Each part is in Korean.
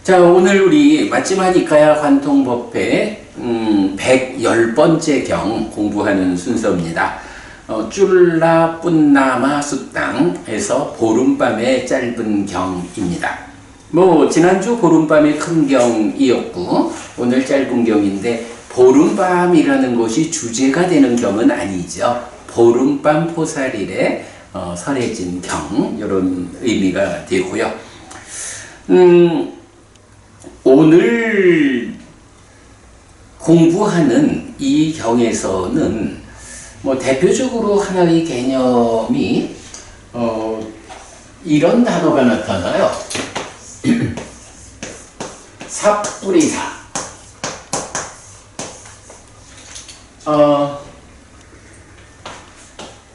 자, 오늘 우리 맞지마니까야 관통법회 110번째 경 공부하는 순서입니다. 쫄라 뿐나마 숫당에서 보름밤의 짧은 경입니다. 지난주 보름밤의 큰 경이었고 오늘 짧은 경인데 보름밤이라는 것이 주제가 되는 경은 아니죠. 보름밤 포살일에 설해진 경, 이런 의미가 되고요. 오늘 공부하는 이 경에서는 대표적으로 하나의 개념이 이런 단어가 나타나요. 삿뿌리사.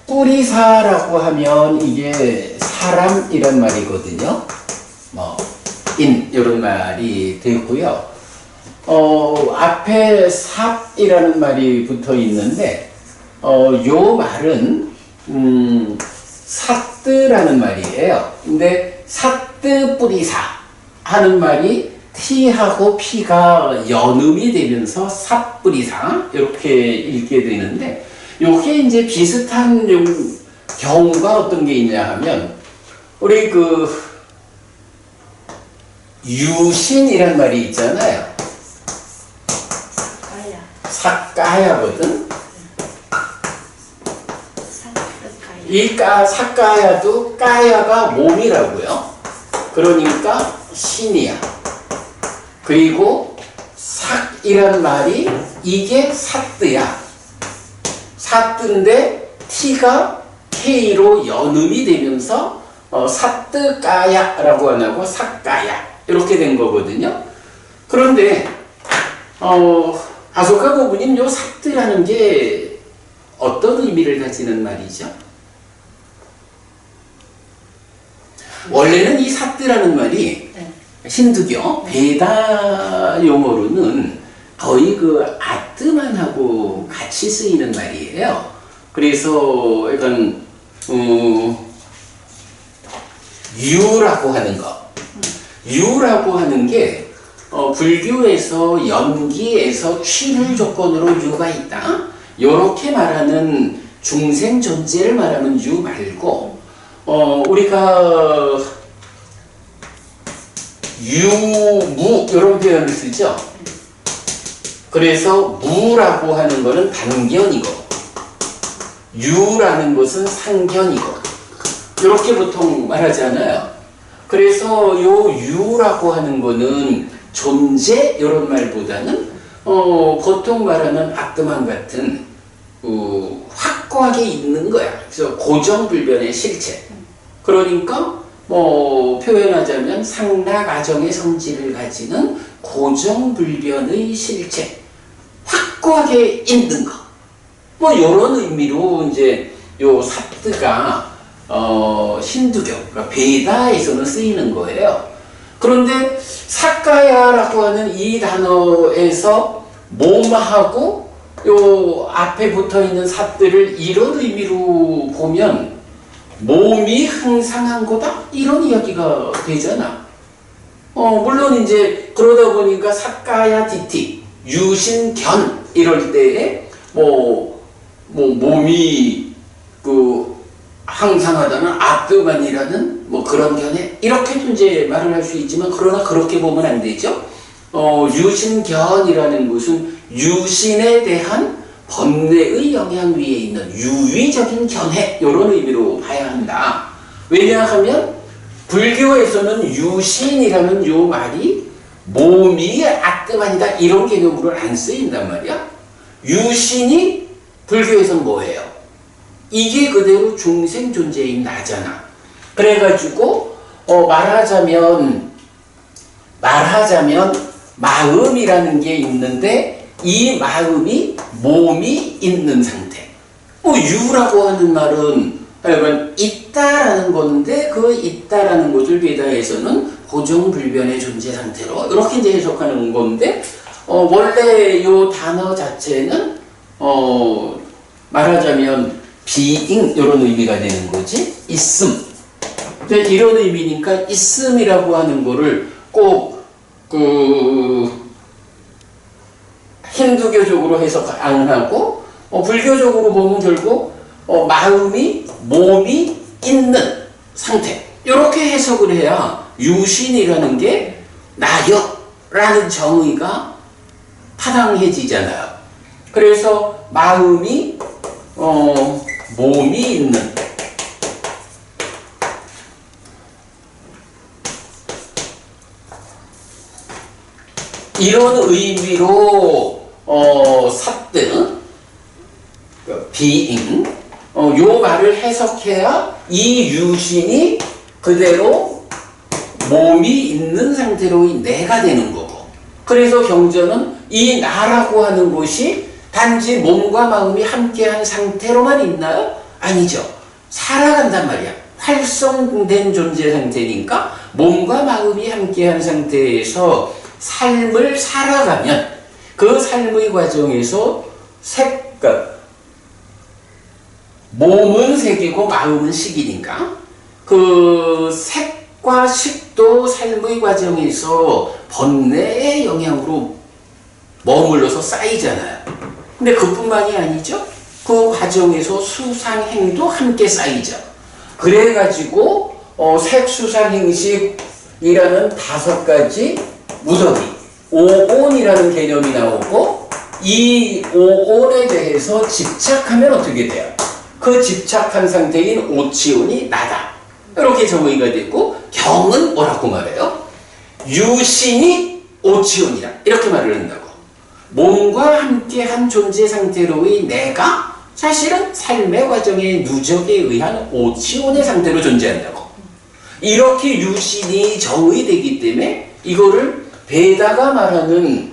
뿌리사라고 하면 이게 사람이란 말이거든요. 이런 말이 되고요. 앞에 삽이라는 말이 붙어 있는데, 요 말은, 사뜨라는 말이에요. 근데 사뜨 뿌리사 하는 말이 T하고 P가 연음이 되면서 삽뿌리사 이렇게 읽게 되는데, 요게 이제 비슷한 경우가 어떤 게 있냐 하면, 우리 유신이란 말이 있잖아요. 삭가야거든. 이 삭가야도 까야가 몸이라고요. 그러니까 신이야. 그리고 삭이란 말이 이게 사뜨야. 사뜨인데 T가 K로 연음이 되면서 사뜨까야라고 안 하고 삭가야 이렇게 된 거거든요. 그런데 아소카 고부님, 요 사뜨라는 게 어떤 의미를 가지는 말이죠? 원래는 이 사뜨라는 말이 힌두교 베다 용어로는 거의 아뜨만하고 같이 쓰이는 말이에요. 그래서 약간 유라고 하는 거. 유라고 하는 게 불교에서 연기에서 취를 조건으로 유가 있다. 요렇게 말하는 중생 존재를 말하는 유 말고 우리가 유무 이런 표현을 쓰죠. 그래서 무라고 하는 거는 단견이고 유라는 것은 상견이고 이렇게 보통 말하잖아요. 그래서 요 유라고 하는 거는 존재 이런 말보다는 보통 말하는 아트만 같은 확고하게 있는 거야. 그래서 고정불변의 실체. 그러니까 표현하자면 상락아정의 성질을 가지는 고정불변의 실체. 확고하게 있는 거. 이런 의미로 이제 요 사뜨가 힌두교, 그러니까 베다에서는 쓰이는 거예요. 그런데 삭가야라고 하는 이 단어에서 몸하고 요 앞에 붙어 있는 사뜨를 이런 의미로 보면 몸이 항상한 거다? 이런 이야기가 되잖아. 물론 이제 그러다 보니까 삭가야 디티, 유신견 이럴 때에 몸이 항상하다는 아뜨만이라는 그런 견해 이렇게도 이제 말을 할 수 있지만 그러나 그렇게 보면 안 되죠. 유신견이라는 것은 유신에 대한 번뇌의 영향 위에 있는 유의적인 견해 이런 의미로 봐야 한다. 왜냐하면 불교에서는 유신이라는 요 말이 몸이 아뜨만이다 이런 개념으로 안 쓰인단 말이야. 유신이 불교에서는 뭐예요? 이게 그대로 중생 존재인 나잖아. 그래가지고 말하자면 마음이라는 게 있는데 이 마음이 몸이 있는 상태. 유라고 하는 말은 약간 있다라는 건데 그 있다라는 것을 베다에서는 고정불변의 존재 상태로 이렇게 이제 해석하는 건데 원래 요 단어 자체는 말하자면 being 이런 의미가 되는 거지. 있음. 이런 의미니까 있음이라고 하는 거를 꼭 그 힌두교적으로 해석 안 하고 불교적으로 보면 결국 마음이 몸이 있는 상태 이렇게 해석을 해야 유신이라는 게 나요 라는 정의가 타당해지잖아요. 그래서 마음이 몸이 있는 이런 의미로 삿드 being 요 말을 해석해야 이 유신이 그대로 몸이 있는 상태로 내가 되는 거고, 그래서 경전은 이 나라고 하는 것이 단지 몸과 마음이 함께한 상태로만 있나요? 아니죠. 살아간단 말이야. 활성된 존재 상태니까 몸과 마음이 함께한 상태에서 삶을 살아가면 그 삶의 과정에서 몸은 색이고 마음은 식이니까 그 색과 식도 삶의 과정에서 번뇌의 영향으로 머물러서 쌓이잖아요. 근데 그뿐만이 아니죠. 그 과정에서 수상행도 함께 쌓이죠. 그래가지고 색수상행식이라는 5가지 무더기, 오온이라는 개념이 나오고, 이 오온에 대해서 집착하면 어떻게 돼요? 그 집착한 상태인 오치온이 나다. 이렇게 정의가 되고, 경은 뭐라고 말해요? 유신이 오치온이다. 이렇게 말을 한다고. 몸과 함께한 존재 상태로의 내가 사실은 삶의 과정의 누적에 의한 오치온의 상태로 존재한다고. 이렇게 유신이 정의되기 때문에 이거를 베다가 말하는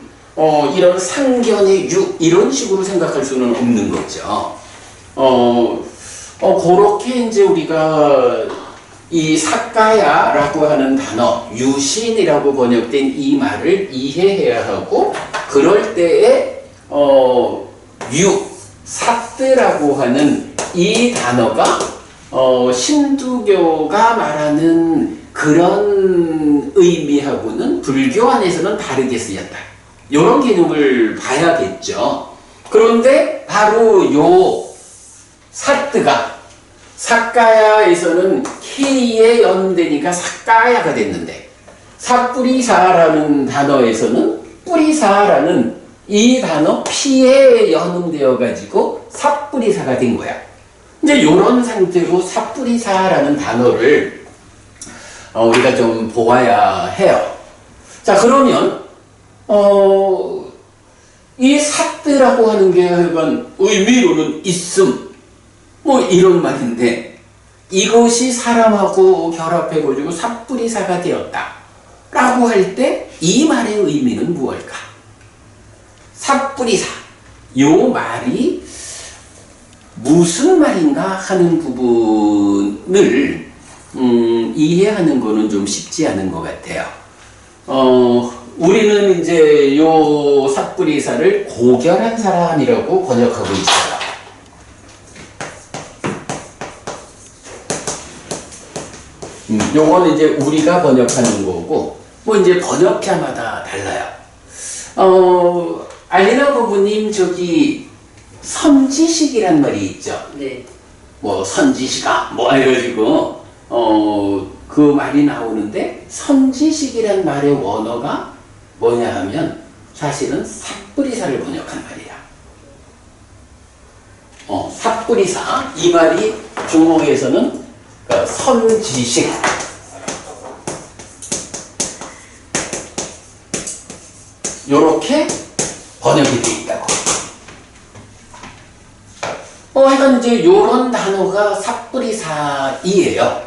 이런 상견의 유 이런 식으로 생각할 수는 없는 거죠. 그렇게 이제 우리가 이 사까야라고 하는 단어, 유신이라고 번역된 이 말을 이해해야 하고, 그럴 때에 사뜨라고 하는 이 단어가 신두교가 말하는 그런 의미하고는 불교 안에서는 다르게 쓰였다. 이런 개념을 봐야겠죠. 그런데 바로 요 사뜨가 사까야에서는 K에 연되니까 사까야가 됐는데, 사뿌리사라는 단어에서는 뿌리사라는 이 단어 P에 연음되어 가지고 사뿌리사가 된 거야. 이제 이런 상태로 사뿌리사라는 단어를 우리가 좀 보아야 해요. 자, 그러면 이 사뜨라고 하는 게 하여간 의미로는 있음 뭐 이런 말인데, 이것이 사람하고 결합해가지고 사뿌리사가 되었다 라고 할 때 이 말의 의미는 무엇일까? 사뿌리사, 요 말이 무슨 말인가 하는 부분을 이해하는 거는 좀 쉽지 않은 것 같아요. 우리는 이제 요 사뿌리사를 고결한 사람이라고 번역하고 있어요. 요거는 이제 우리가 번역하는 거고, 뭐 이제 번역자마다 달라요. 알리나 부부님, 저기 선지식이란 말이 있죠. 네. 뭐 선지식아 뭐 해가지고 그 말이 나오는데, 선지식이란 말의 원어가 뭐냐 하면 사실은 삿뿌리사를 번역한 말이야. 삿뿌리사, 이 말이 중국에서는 선지식, 요렇게 번역이 되어 있다고. 하여간 이제 요런 단어가 삿뿌리사이에요.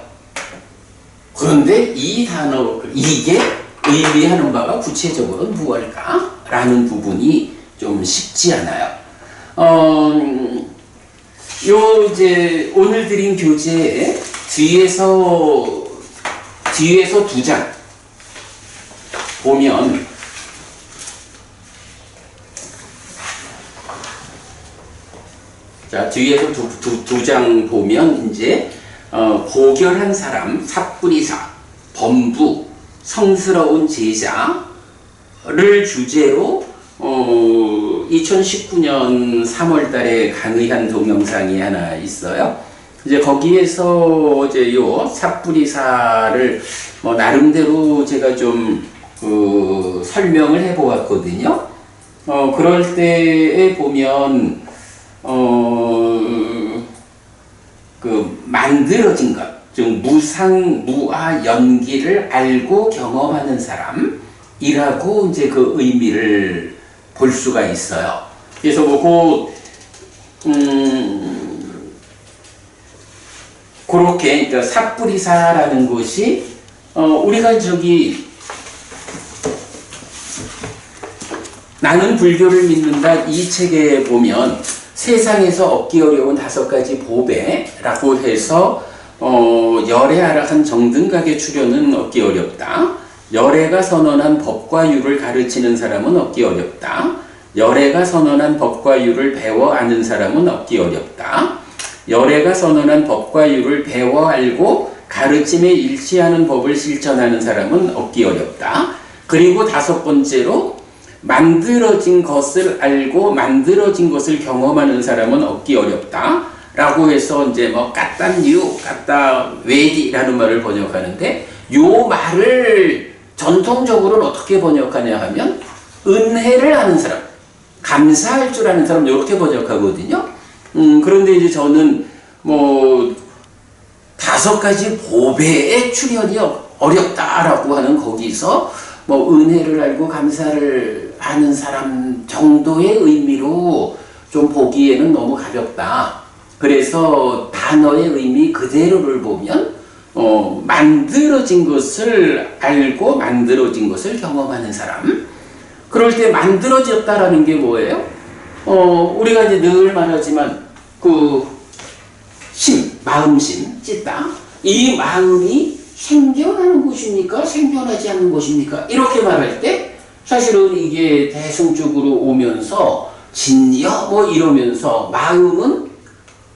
그런데 이 단어, 이게 의미하는 바가 구체적으로 무엇일까? 라는 부분이 좀 쉽지 않아요. 요 이제 오늘 드린 교재에 뒤에서 2장 보면, 자, 뒤에서 두 장 보면 이제 고결한 사람, 삿뿌리사, 범부, 성스러운 제자, 를 주제로 2019년 3월 달에 강의한 동영상이 하나 있어요. 이제 거기에서 이제 요 삿뿌리사를 나름대로 제가 좀 설명을 해 보았거든요. 그럴 때에 보면 그 만들어진 것, 즉 무상, 무아, 연기를 알고 경험하는 사람이라고 이제 그 의미를 볼 수가 있어요. 그래서 그렇게 그러니까 삿뿌리사라는 것이 우리가 저기 나는 불교를 믿는다 이 책에 보면 세상에서 얻기 어려운 5가지 보배라고 해서 열애아락한 정등각의 출현은 얻기 어렵다. 열애가 선언한 법과 유를 가르치는 사람은 얻기 어렵다. 열애가 선언한 법과 유를 배워 아는 사람은 얻기 어렵다. 열애가 선언한 법과 유를 배워 알고 가르침에 일치하는 법을 실천하는 사람은 얻기 어렵다. 그리고 5번째로 만들어진 것을 알고 만들어진 것을 경험하는 사람은 얻기 어렵다. 라고 해서 이제 까딴유, 까따웨디라는 말을 번역하는데 요 말을 전통적으로는 어떻게 번역하냐 하면 은혜를 아는 사람, 감사할 줄 아는 사람 이렇게 번역하거든요. 그런데 이제 저는 5가지 보배의 출현이 어렵다라고 하는 거기서 은혜를 알고 감사를 하는 사람 정도의 의미로 좀 보기에는 너무 가볍다. 그래서 단어의 의미 그대로를 보면 만들어진 것을 알고 만들어진 것을 경험하는 사람. 그럴 때 만들어졌다라는 게 뭐예요? 우리가 이제 늘 말하지만 그 마음심, 찢다. 이 마음이 생겨나는 것입니까? 생겨나지 않는 것입니까? 이렇게 말할 때 사실은 이게 대승적으로 오면서 진여 이러면서 마음은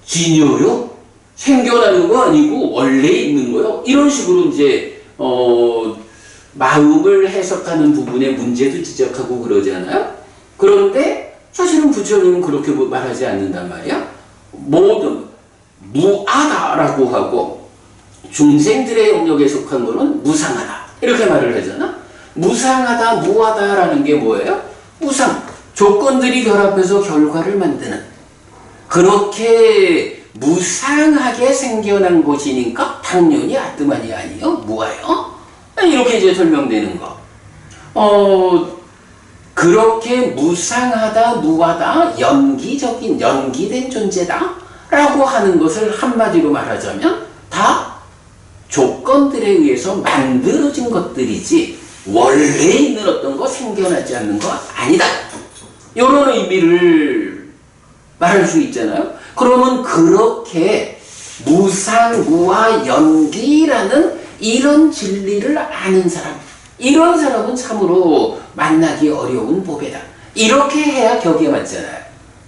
진여요? 생겨나는 거 아니고 원래 있는 거요? 이런 식으로 이제 마음을 해석하는 부분에 문제도 지적하고 그러잖아요. 그런데 사실은 부처님은 그렇게 말하지 않는단 말이야. 모든 무아다라고 하고 중생들의 영역에 속한 거는 무상하다 이렇게 말을 하잖아. 무상하다, 무아다라는 게 뭐예요? 무상, 조건들이 결합해서 결과를 만드는 그렇게 무상하게 생겨난 것이니까 당연히 아뜨만이 아니요 무아요. 이렇게 이제 설명되는 거. 그렇게 무상하다, 무아다, 연기적인, 연기된 존재다 라고 하는 것을 한마디로 말하자면 다 조건들에 의해서 만들어진 것들이지 원래 있는 어떤 거 생겨나지 않는 거 아니다. 이런 의미를 말할 수 있잖아요. 그러면 그렇게 무상, 무아, 연기라는 이런 진리를 아는 사람, 이런 사람은 참으로 만나기 어려운 보배다. 이렇게 해야 격에 맞잖아요.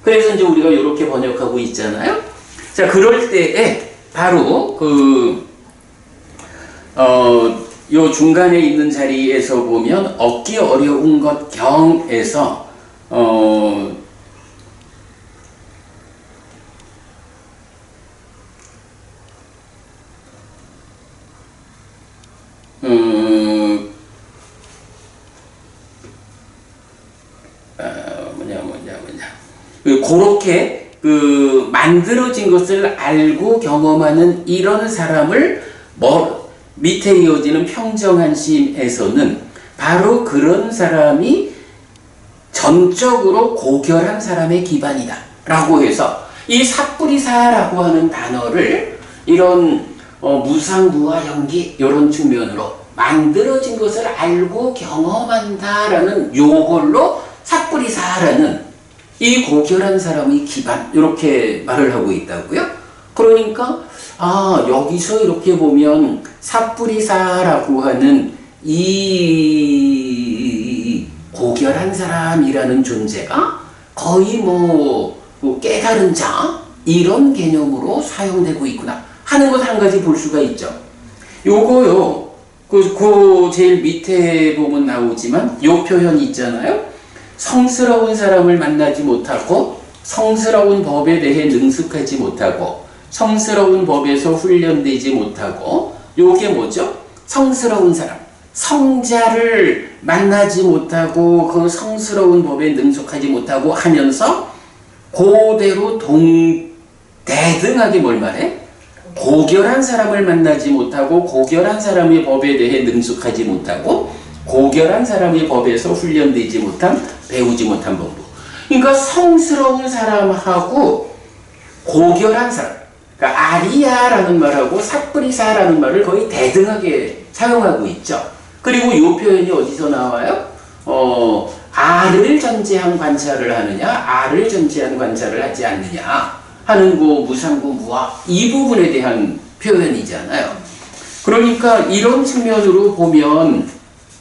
그래서 이제 우리가 이렇게 번역하고 있잖아요. 자, 그럴 때에 바로 요 중간에 있는 자리에서 보면 얻기 어려운 것 경에서 그렇게 만들어진 것을 알고 경험하는 이런 사람을 밑에 이어지는 평정한 시에서는 바로 그런 사람이 전적으로 고결한 사람의 기반이다 라고 해서 이 삿뿌리사라고 하는 단어를 이런 무상, 무아, 연기 이런 측면으로 만들어진 것을 알고 경험한다라는 요걸로 삿뿌리사라는 이 고결한 사람의 기반 이렇게 말을 하고 있다고요. 그러니까 여기서 이렇게 보면 삿뿌리사라고 하는 이 고결한 사람이라는 존재가 거의 깨달은 자 이런 개념으로 사용되고 있구나 하는 것 한 가지 볼 수가 있죠. 요거요 그 제일 밑에 보면 나오지만 요 표현 있잖아요. 성스러운 사람을 만나지 못하고 성스러운 법에 대해 능숙하지 못하고 성스러운 법에서 훈련되지 못하고 요게 뭐죠? 성스러운 사람, 성자를 만나지 못하고 그 성스러운 법에 능숙하지 못하고 하면서 그대로 대등하게 뭘 말해? 고결한 사람을 만나지 못하고 고결한 사람의 법에 대해 능숙하지 못하고 고결한 사람의 법에서 훈련되지 못한 배우지 못한 법부. 그러니까 성스러운 사람하고 고결한 사람, 그러니까 아리아라는 말하고 삿브리사라는 말을 거의 대등하게 사용하고 있죠. 그리고 이 표현이 어디서 나와요? 아를 전제한 관찰을 하느냐, 아를 전제한 관찰을 하지 않느냐 하는 거 무상구 무아 이 부분에 대한 표현이잖아요. 그러니까 이런 측면으로 보면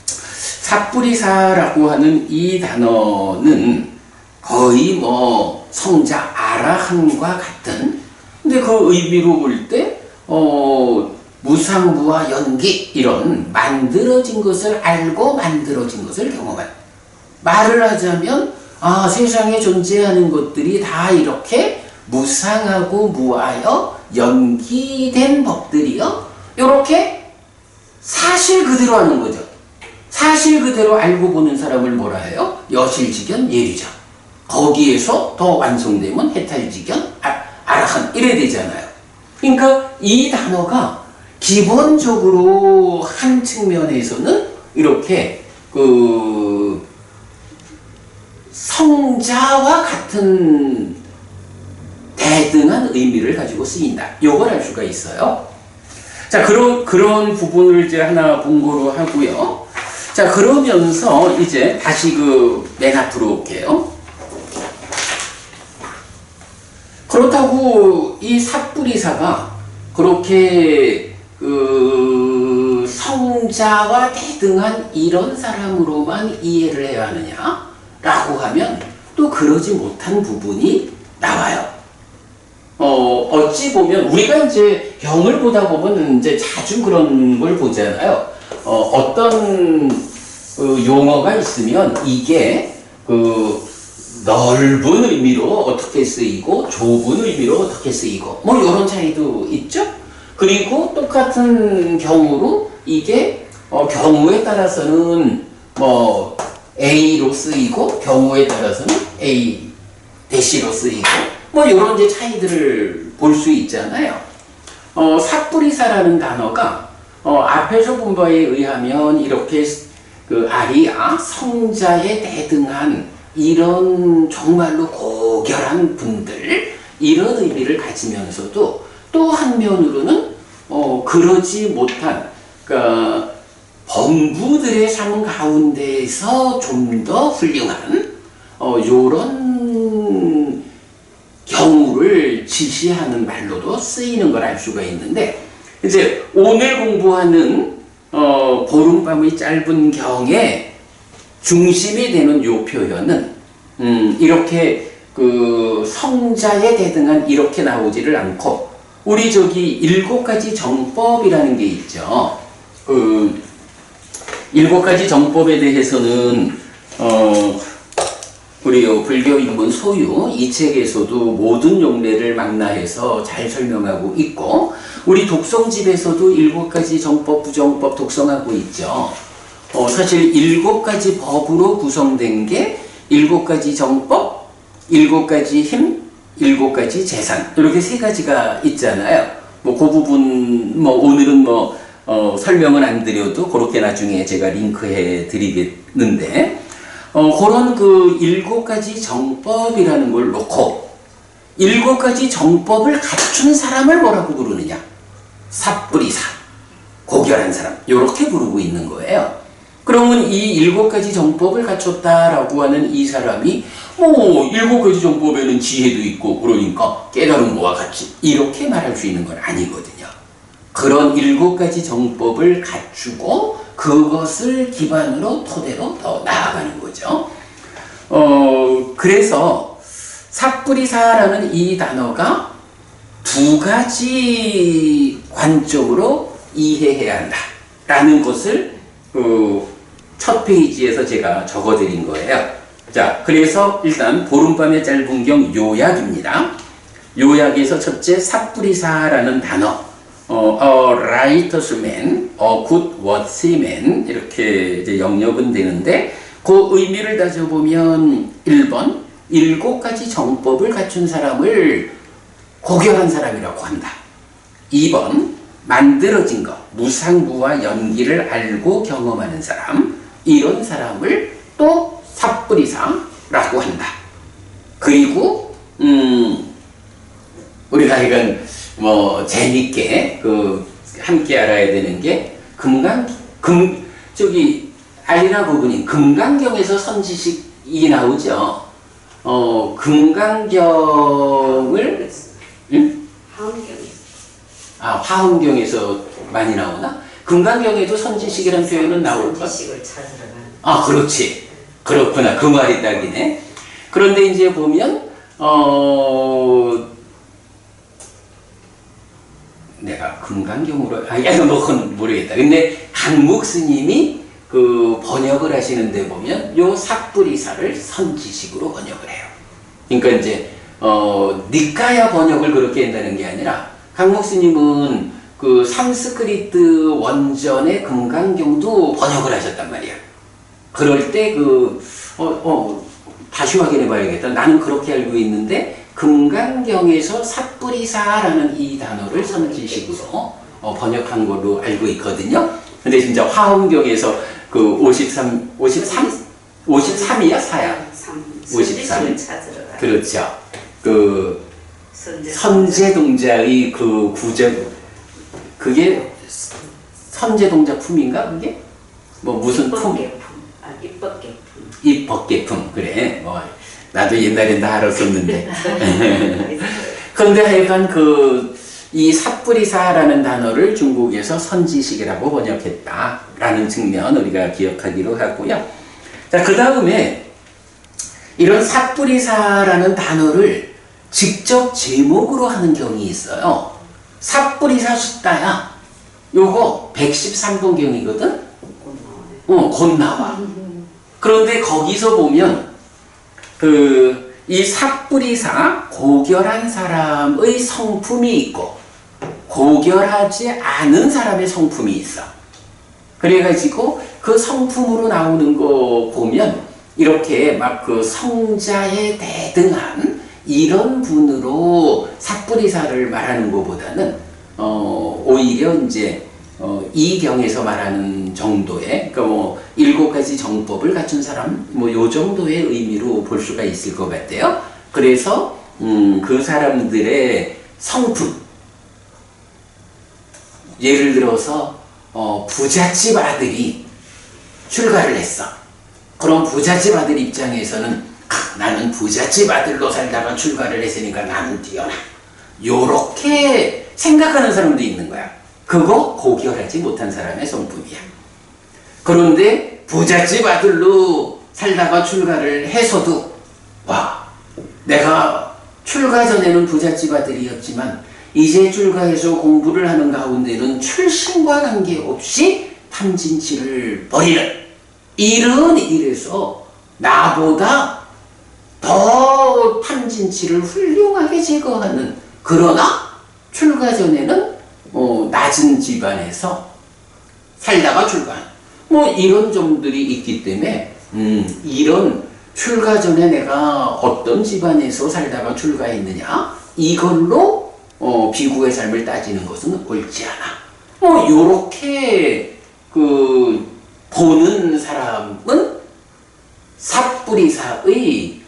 삿브리사라고 하는 이 단어는 거의 뭐 성자 아라한과 같은, 근데 그 의미로 볼 때 무상무와 연기 이런 만들어진 것을 알고 만들어진 것을 경험한, 말을 하자면 세상에 존재하는 것들이 다 이렇게 무상하고 무하여 연기된 법들이요 이렇게 사실 그대로 하는 거죠. 사실 그대로 알고 보는 사람을 뭐라 해요? 여실직견 예리자. 거기에서 더 완성되면 해탈직견 아라한 이래 되잖아요. 그러니까 이 단어가 기본적으로 한 측면에서는 이렇게 그 성자와 같은 대등한 의미를 가지고 쓰인다. 요걸 알 수가 있어요. 자, 그런 부분을 이제 하나 본거로 하고요. 자, 그러면서 이제 다시 맨 앞으로 올게요. 그렇다고 이 삿브리사가 그렇게 성자와 대등한 이런 사람으로만 이해를 해야 하느냐? 라고 하면 또 그러지 못한 부분이 나와요. 어찌 보면 우리가 이제 경을 보다 보면 이제 자주 그런 걸 보잖아요. 어떤 용어가 있으면 이게 넓은 의미로 어떻게 쓰이고 좁은 의미로 어떻게 쓰이고 뭐 이런 차이도 있죠. 그리고 똑같은 경우로 이게 경우에 따라서는 뭐 A로 쓰이고 경우에 따라서는 A 대시로 쓰이고 뭐 이런 이제 차이들을 볼 수 있잖아요. 삿브리사라는 단어가 앞에서 본 바에 의하면 이렇게 아리아 성자에 대등한 이런 정말로 고결한 분들 이런 의미를 가지면서도 또 한면으로는 그러지 못한 그러니까 범부들의 삶 가운데에서 좀 더 훌륭한 요런 경우를 지시하는 말로도 쓰이는 걸 알 수가 있는데, 이제 오늘 공부하는 보름밤의 짧은 경에 중심이 되는 요 표현은 이렇게 성자에 대등한 이렇게 나오지를 않고 우리 저기 7가지 정법이라는 게 있죠. 7가지 정법에 대해서는 우리 불교 인문 소유 이 책에서도 모든 용례를 망라해서 잘 설명하고 있고 우리 독성집에서도 7가지 정법, 부정법 독성하고 있죠. 사실 7가지 법으로 구성된 게 7가지 정법, 7가지 힘, 7가지 재산 이렇게 3가지가 있잖아요. 뭐 그 부분 오늘은 설명은 안 드려도 그렇게 나중에 제가 링크해 드리겠는데 그런 7가지 정법이라는 걸 놓고 7가지 정법을 갖춘 사람을 뭐라고 부르느냐? 삿브리사, 고결한 사람 이렇게 부르고 있는 거예요. 그러면 이 7가지 정법을 갖췄다라고 하는 이 사람이 7가지 정법에는 지혜도 있고 그러니까 깨달은 거와 같이 이렇게 말할 수 있는 건 아니거든요. 그런 7가지 정법을 갖추고 그것을 기반으로 토대로 더 나아가는 거죠. 그래서 삿브리사라는 이 단어가 2가지 관점으로 이해해야 한다 라는 것을 첫 페이지에서 제가 적어드린 거예요. 자, 그래서 일단 보름밤의 짧은 경 요약입니다. 요약에서 첫째 삿뿌리사라는 단어, a righteous man, a good worthy man 이렇게 이제 영역은 되는데 그 의미를 따져보면 1번 7가지 정법을 갖춘 사람을 고결한 사람이라고 한다. 2번 만들어진 것, 무상무와 연기를 알고 경험하는 사람, 이런 사람을 또 삿뿌리사라고 한다. 그리고 우리가 이건 뭐 재밌게 함께 알아야 되는 게 알리나 부부님 금강경에서 선지식이 나오죠. 금강경을 화엄경에서 많이 나오나? 금강경에도 선지식이라는 표현은 나올까? 선지식을 찾으러 가는. 그렇지. 그렇구나. 그 말이 딱이네. 그런데 이제 보면 내가 금강경으로 그건 모르겠다. 근데 강목 스님이 번역을 하시는데 보면 요 삿뿌리사를 선지식으로 번역을 해요. 그러니까 이제 니카야 번역을 그렇게 한다는 게 아니라 강목 스님은 산스크리트 원전의 금강경도 번역을 하셨단 말이야. 그럴 때 다시 확인해 봐야겠다. 나는 그렇게 알고 있는데 금강경에서 삿뿌리사라는 이 단어를 선지식으로 번역한 걸로 알고 있거든요. 근데 진짜 화엄경에서 53이야? 4야? 53. 그렇죠. 선제동자의 구절, 그게 선제동자 품인가? 그게? 뭐 무슨 품? 입법계품. 그래. 나도 옛날엔 다 알았었는데. 그런데 하여간 이 삿뿌리사라는 단어를 중국에서 선지식이라고 번역했다라는 측면 우리가 기억하기로 하고요. 자, 그 다음에 이런 삿뿌리사라는 단어를 직접 제목으로 하는 경이 있어요. 삿뿌리사 숫다야. 요거 113번 경이거든? 곧 나와. 그런데 거기서 보면 이 삿뿌리사, 고결한 사람의 성품이 있고 고결하지 않은 사람의 성품이 있어. 그래가지고 그 성품으로 나오는 거 보면 이렇게 막 성자에 대등한 이런 분으로 삿뿌리사를 말하는 것보다는 오히려 이제 이 경에서 말하는 정도의, 그러니까 7가지 정법을 갖춘 사람, 요 정도의 의미로 볼 수가 있을 것 같아요. 그래서 그 사람들의 성품, 예를 들어서 부잣집 아들이 출가를 했어. 그럼 부잣집 아들 입장에서는 나는 부잣집 아들로 살다가 출가를 했으니까 나는 뛰어나. 요렇게 생각하는 사람도 있는 거야. 그거 고결하지 못한 사람의 성품이야. 그런데 부잣집 아들로 살다가 출가를 해서도 내가 출가 전에는 부잣집 아들이었지만 이제 출가해서 공부를 하는 가운데는 출신과 관계없이 탐진치를 벌이는 이런 일에서 나보다 더 탐진치를 훌륭하게 제거하는, 그러나 출가 전에는 낮은 집안에서 살다가 출가한 이런 점들이 있기 때문에 이런 출가 전에 내가 어떤 집안에서 살다가 출가했느냐 이걸로 비구의 삶을 따지는 것은 옳지 않아. 요렇게 보는 사람은 삿뿌리사의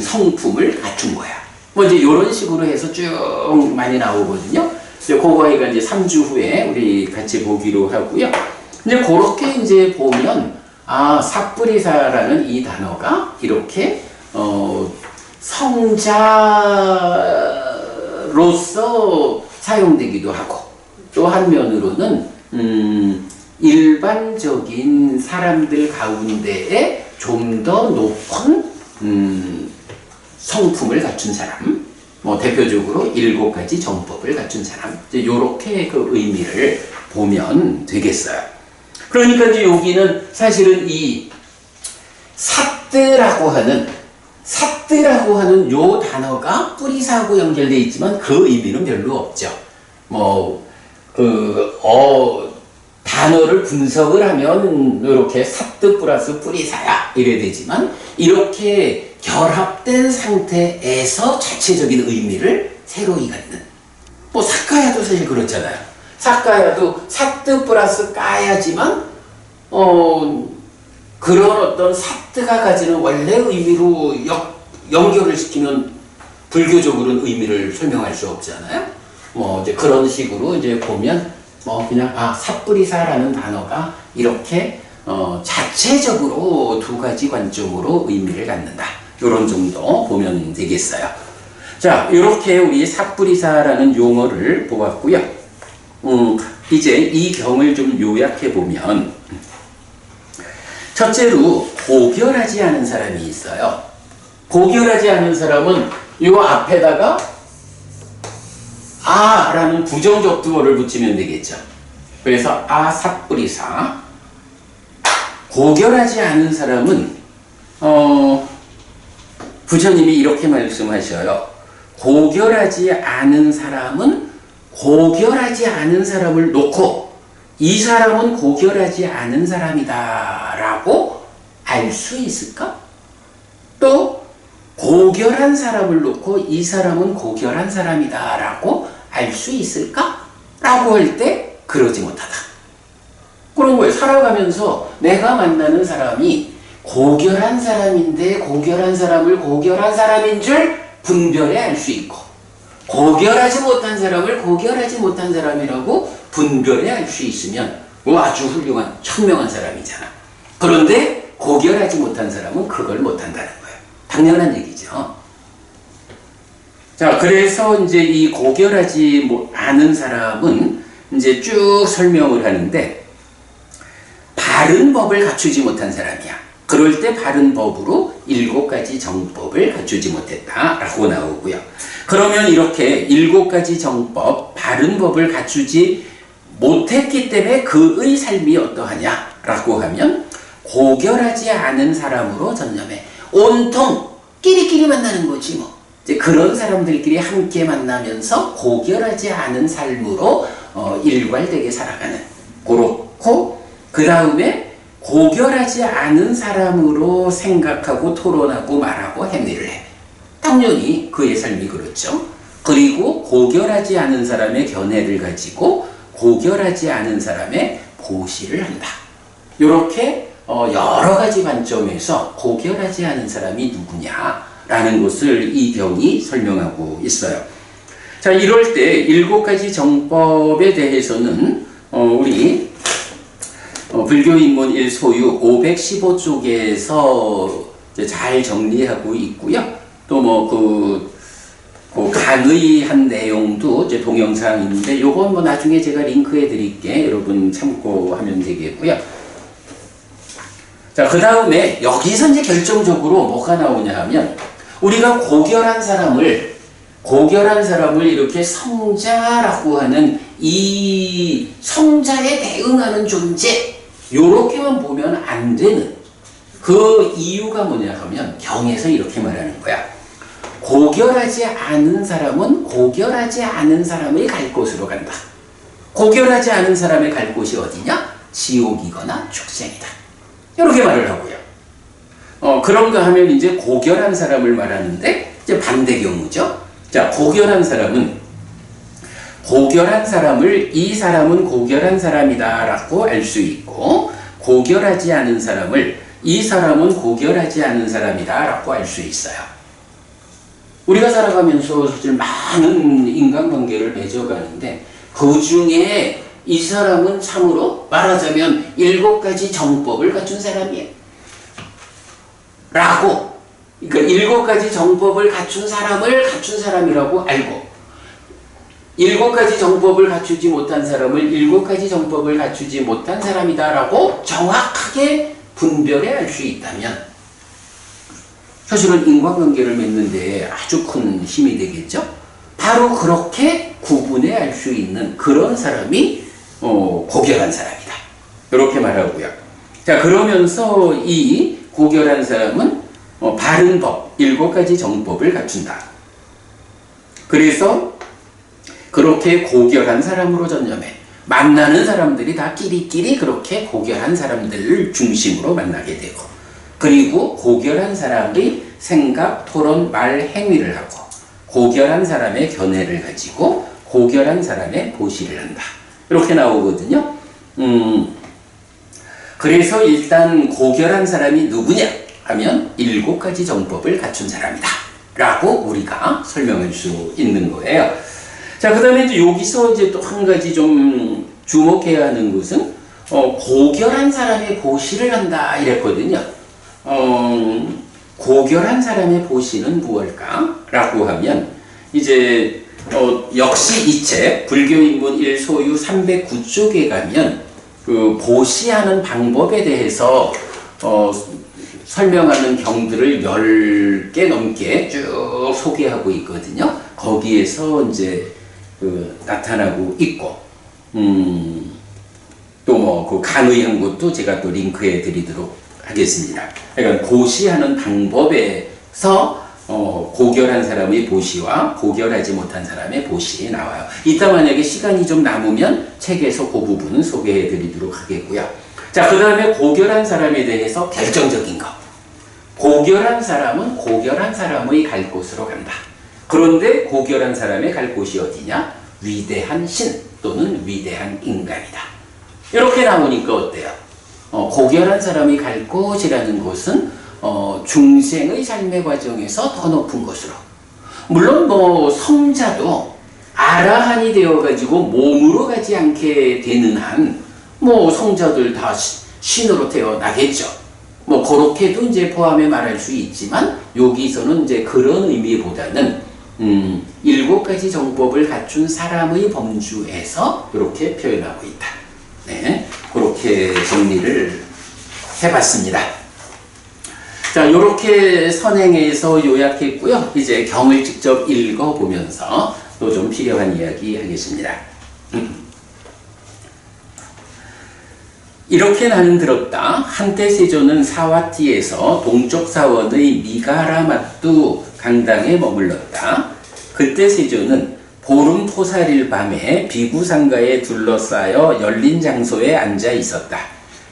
성품을 갖춘 거야. 이제 요런 식으로 해서 쭉 많이 나오거든요. 그거가 이제 3주 후에 우리 같이 보기로 하고요. 이제 그렇게 이제 보면 삿뿌리사라는 이 단어가 이렇게 성자로서 사용되기도 하고, 또 한면으로는 일반적인 사람들 가운데에 좀 더 높은 성품을 갖춘 사람, 대표적으로 7가지 정법을 갖춘 사람, 이렇게 그 의미를 보면 되겠어요. 그러니까 이제 여기는 사실은 이 삿드라고 하는 요 단어가 뿌리사하고 연결되어 있지만 그 의미는 별로 없죠. 단어를 분석을 하면 이렇게 삿드 플러스 뿌리사야 이래 되지만 이렇게 결합된 상태에서 자체적인 의미를 새로이 갖는 사카야도 사실 그렇잖아요. 사카야도 삿드 플러스 까야지만 그런 어떤 삿드가 가지는 원래 의미로 연결을 시키면 불교적으로는 의미를 설명할 수 없잖아요. 이제 그런 식으로 이제 보면 그냥 삿뿌리사라는 단어가 이렇게 자체적으로 두 가지 관점으로 의미를 갖는다. 이런 정도 보면 되겠어요. 자, 이렇게 우리 삿뿌리사라는 용어를 보았고요. 이제 이 경을 좀 요약해 보면 첫째로 고결하지 않은 사람이 있어요. 고결하지 않은 사람은 이 앞에다가 라는 부정적 두어를 붙이면 되겠죠. 그래서 삿뿌리사. 고결하지 않은 사람은 부처님이 이렇게 말씀하셔요. 고결하지 않은 사람은 고결하지 않은 사람을 놓고 이 사람은 고결하지 않은 사람이다 라고 알 수 있을까? 또 고결한 사람을 놓고 이 사람은 고결한 사람이다 라고 알 수 있을까? 라고 할 때 그러지 못하다. 그런 거예요. 살아가면서 내가 만나는 사람이 고결한 사람인데 고결한 사람을 고결한 사람인 줄 분별해 알 수 있고 고결하지 못한 사람을 고결하지 못한 사람이라고 분별해 알 수 있으면 아주 훌륭한 현명한 사람이잖아. 그런데 고결하지 못한 사람은 그걸 못한다는 거예요. 당연한 얘기죠. 자, 그래서 이제 이 고결하지 않은 사람은 이제 쭉 설명을 하는데 바른 법을 갖추지 못한 사람이야. 그럴 때 바른 법으로 7가지 정법을 갖추지 못했다라고 나오고요. 그러면 이렇게 7가지 정법, 바른 법을 갖추지 못했기 때문에 그의 삶이 어떠하냐라고 하면 고결하지 않은 사람으로 전념해. 온통 끼리끼리 만나는 거지 뭐. 이제 그런 사람들끼리 함께 만나면서 고결하지 않은 삶으로 일괄되게 살아가는. 그렇고 그 다음에 고결하지 않은 사람으로 생각하고 토론하고 말하고 행위를 해. 당연히 그의 삶이 그렇죠. 그리고 고결하지 않은 사람의 견해를 가지고 고결하지 않은 사람의 보시를 한다. 이렇게 여러 가지 관점에서 고결하지 않은 사람이 누구냐라는 것을 이 경이 설명하고 있어요. 자, 이럴 때 7가지 정법에 대해서는 우리 불교인문 1소유 515쪽에서 잘 정리하고 있고요. 또 그 강의한 내용도 이제 동영상인데 요건 나중에 제가 링크해 드릴게. 여러분 참고하면 되겠고요. 자, 그 다음에 여기서 이제 결정적으로 뭐가 나오냐 하면 우리가 고결한 사람을 이렇게 성자라고 하는 이 성자에 대응하는 존재 요렇게만 보면 안 되는 그 이유가 뭐냐 하면 경에서 이렇게 말하는 거야. 고결하지 않은 사람은 고결하지 않은 사람의 갈 곳으로 간다. 고결하지 않은 사람의 갈 곳이 어디냐? 지옥이거나 축생이다. 이렇게 말을 하고요. 그런가 하면 이제 고결한 사람을 말하는데 이제 반대 경우죠. 자, 고결한 사람은 고결한 사람을 이 사람은 고결한 사람이다라고 알 수 있고 고결하지 않은 사람을 이 사람은 고결하지 않은 사람이다라고 알 수 있어요. 우리가 살아가면서 사실 많은 인간관계를 맺어가는데 그 중에 이 사람은 참으로 말하자면 7가지 정법을 갖춘 사람이에요. 라고 그러니까 7가지 정법을 갖춘 사람을 갖춘 사람이라고 알고 7가지 정법을 갖추지 못한 사람을 7가지 정법을 갖추지 못한 사람이다라고 정확하게 분별해 알 수 있다면 사실은 인간관계를 맺는 데 아주 큰 힘이 되겠죠. 바로 그렇게 구분해 알 수 있는 그런 사람이 고결한 사람이다. 이렇게 말하고요. 자, 그러면서 이 고결한 사람은 바른 법, 7가지 정법을 갖춘다. 그래서 그렇게 고결한 사람으로 전념해. 만나는 사람들이 다 끼리끼리 그렇게 고결한 사람들을 중심으로 만나게 되고, 그리고 고결한 사람이 생각, 토론, 말, 행위를 하고, 고결한 사람의 견해를 가지고 고결한 사람의 보시를 한다. 이렇게 나오거든요. 그래서 일단 고결한 사람이 누구냐 하면 7가지 정법을 갖춘 사람이다 라고 우리가 설명할 수 있는 거예요. 자, 그 다음에 이제 여기서 이제 또 한 가지 좀 주목해야 하는 것은 고결한 사람의 보시를 한다 이랬거든요. 고결한 사람의 보시는 무엇일까? 라고 하면 이제 역시 이 책 불교인문 1소유 309쪽에 가면 그 보시하는 방법에 대해서 설명하는 경들을 10개 넘게 쭉 소개하고 있거든요. 거기에서 이제 나타나고 있고, 또 뭐 그 강의한 것도 제가 또 링크해 드리도록 하겠습니다. 그러니까 보시하는 방법에서 고결한 사람의 보시와 고결하지 못한 사람의 보시 나와요. 이따 만약에 시간이 좀 남으면 책에서 그 부분 소개해 드리도록 하겠고요. 자, 그 다음에 고결한 사람에 대해서 결정적인 거. 고결한 사람은 고결한 사람의 갈 곳으로 간다. 그런데 고결한 사람의 갈 곳이 어디냐? 위대한 신 또는 위대한 인간이다. 이렇게 나오니까 어때요? 고결한 사람이 갈 곳이라는 곳은 중생의 삶의 과정에서 더 높은 곳으로. 물론 뭐 성자도 아라한이 되어가지고 몸으로 가지 않게 되는 한 뭐 성자들 다 신으로 태어나겠죠. 뭐 그렇게도 이제 포함해 말할 수 있지만 여기서는 이제 그런 의미보다는 7가지 정법을 갖춘 사람의 범주에서 이렇게 표현하고 있다. 네, 그렇게 정리를 해봤습니다. 자, 이렇게 선행해서 요약했고요. 이제 경을 직접 읽어보면서 또 좀 필요한 이야기 하겠습니다. 이렇게 나는 들었다. 한때 세조는 사와티에서 동쪽 사원의 미가라마뚜 강당에 머물렀다. 그때 세조는 보름 토살일 밤에 비구상가에 둘러싸여 열린 장소에 앉아 있었다.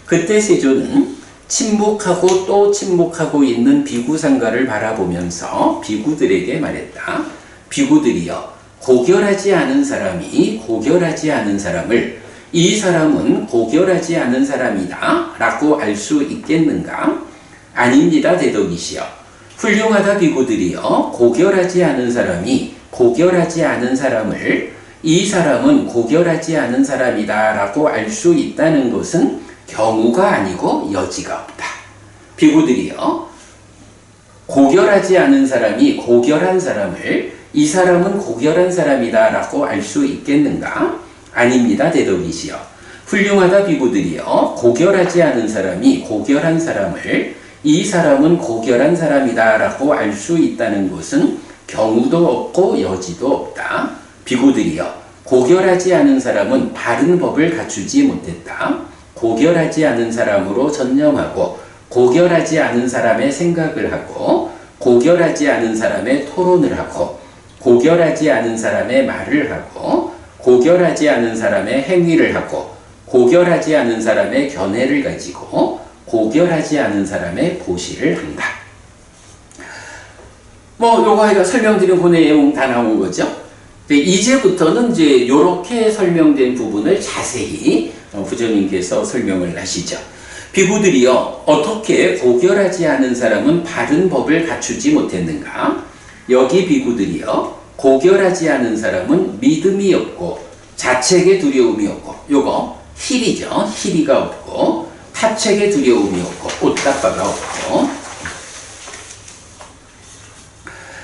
그때 세조는 침묵하고 또 침묵하고 있는 비구상가를 바라보면서 비구들에게 말했다. 비구들이여, 고결하지 않은 사람이 고결하지 않은 사람을 이 사람은 고결하지 않은 사람이다 라고 알 수 있겠는가? 아닙니다, 대덕이시여. 훌륭하다, 비구들이여. 고결하지 않은 사람이 고결하지 않은 사람을 이 사람은 고결하지 않은 사람이다 라고 알 수 있다는 것은 경우가 아니고 여지가 없다. 비구들이여, 고결하지 않은 사람이 고결한 사람을 이 사람은 고결한 사람이다 라고 알 수 있겠는가? 아닙니다, 대덕이시여. 훌륭하다, 비구들이여. 고결하지 않은 사람이 고결한 사람을 이 사람은 고결한 사람이다 라고 알 수 있다는 것은 경우도 없고 여지도 없다. 비구들이여, 고결하지 않은 사람은 바른 법을 갖추지 못했다. 고결하지 않은 사람으로 전념하고 고결하지 않은 사람의 생각을 하고 고결하지 않은 사람의 토론을 하고 고결하지 않은 사람의 말을 하고 고결하지 않은 사람의 행위를 하고 고결하지 않은 사람의 견해를 가지고 고결하지 않은 사람의 보시를 한다. 뭐 요거 설명드린 그 내용 다 나온 거죠. 이제부터는 이제 요렇게 설명된 부분을 자세히 부처님께서 설명을 하시죠. 비구들이여, 어떻게 고결하지 않은 사람은 바른 법을 갖추지 못했는가? 여기 비구들이여, 고결하지 않은 사람은 믿음이 없고 자책의 두려움이 없고, 요거 희리죠. 희리가 없고 타책의 두려움이 없고 옷다바가 없고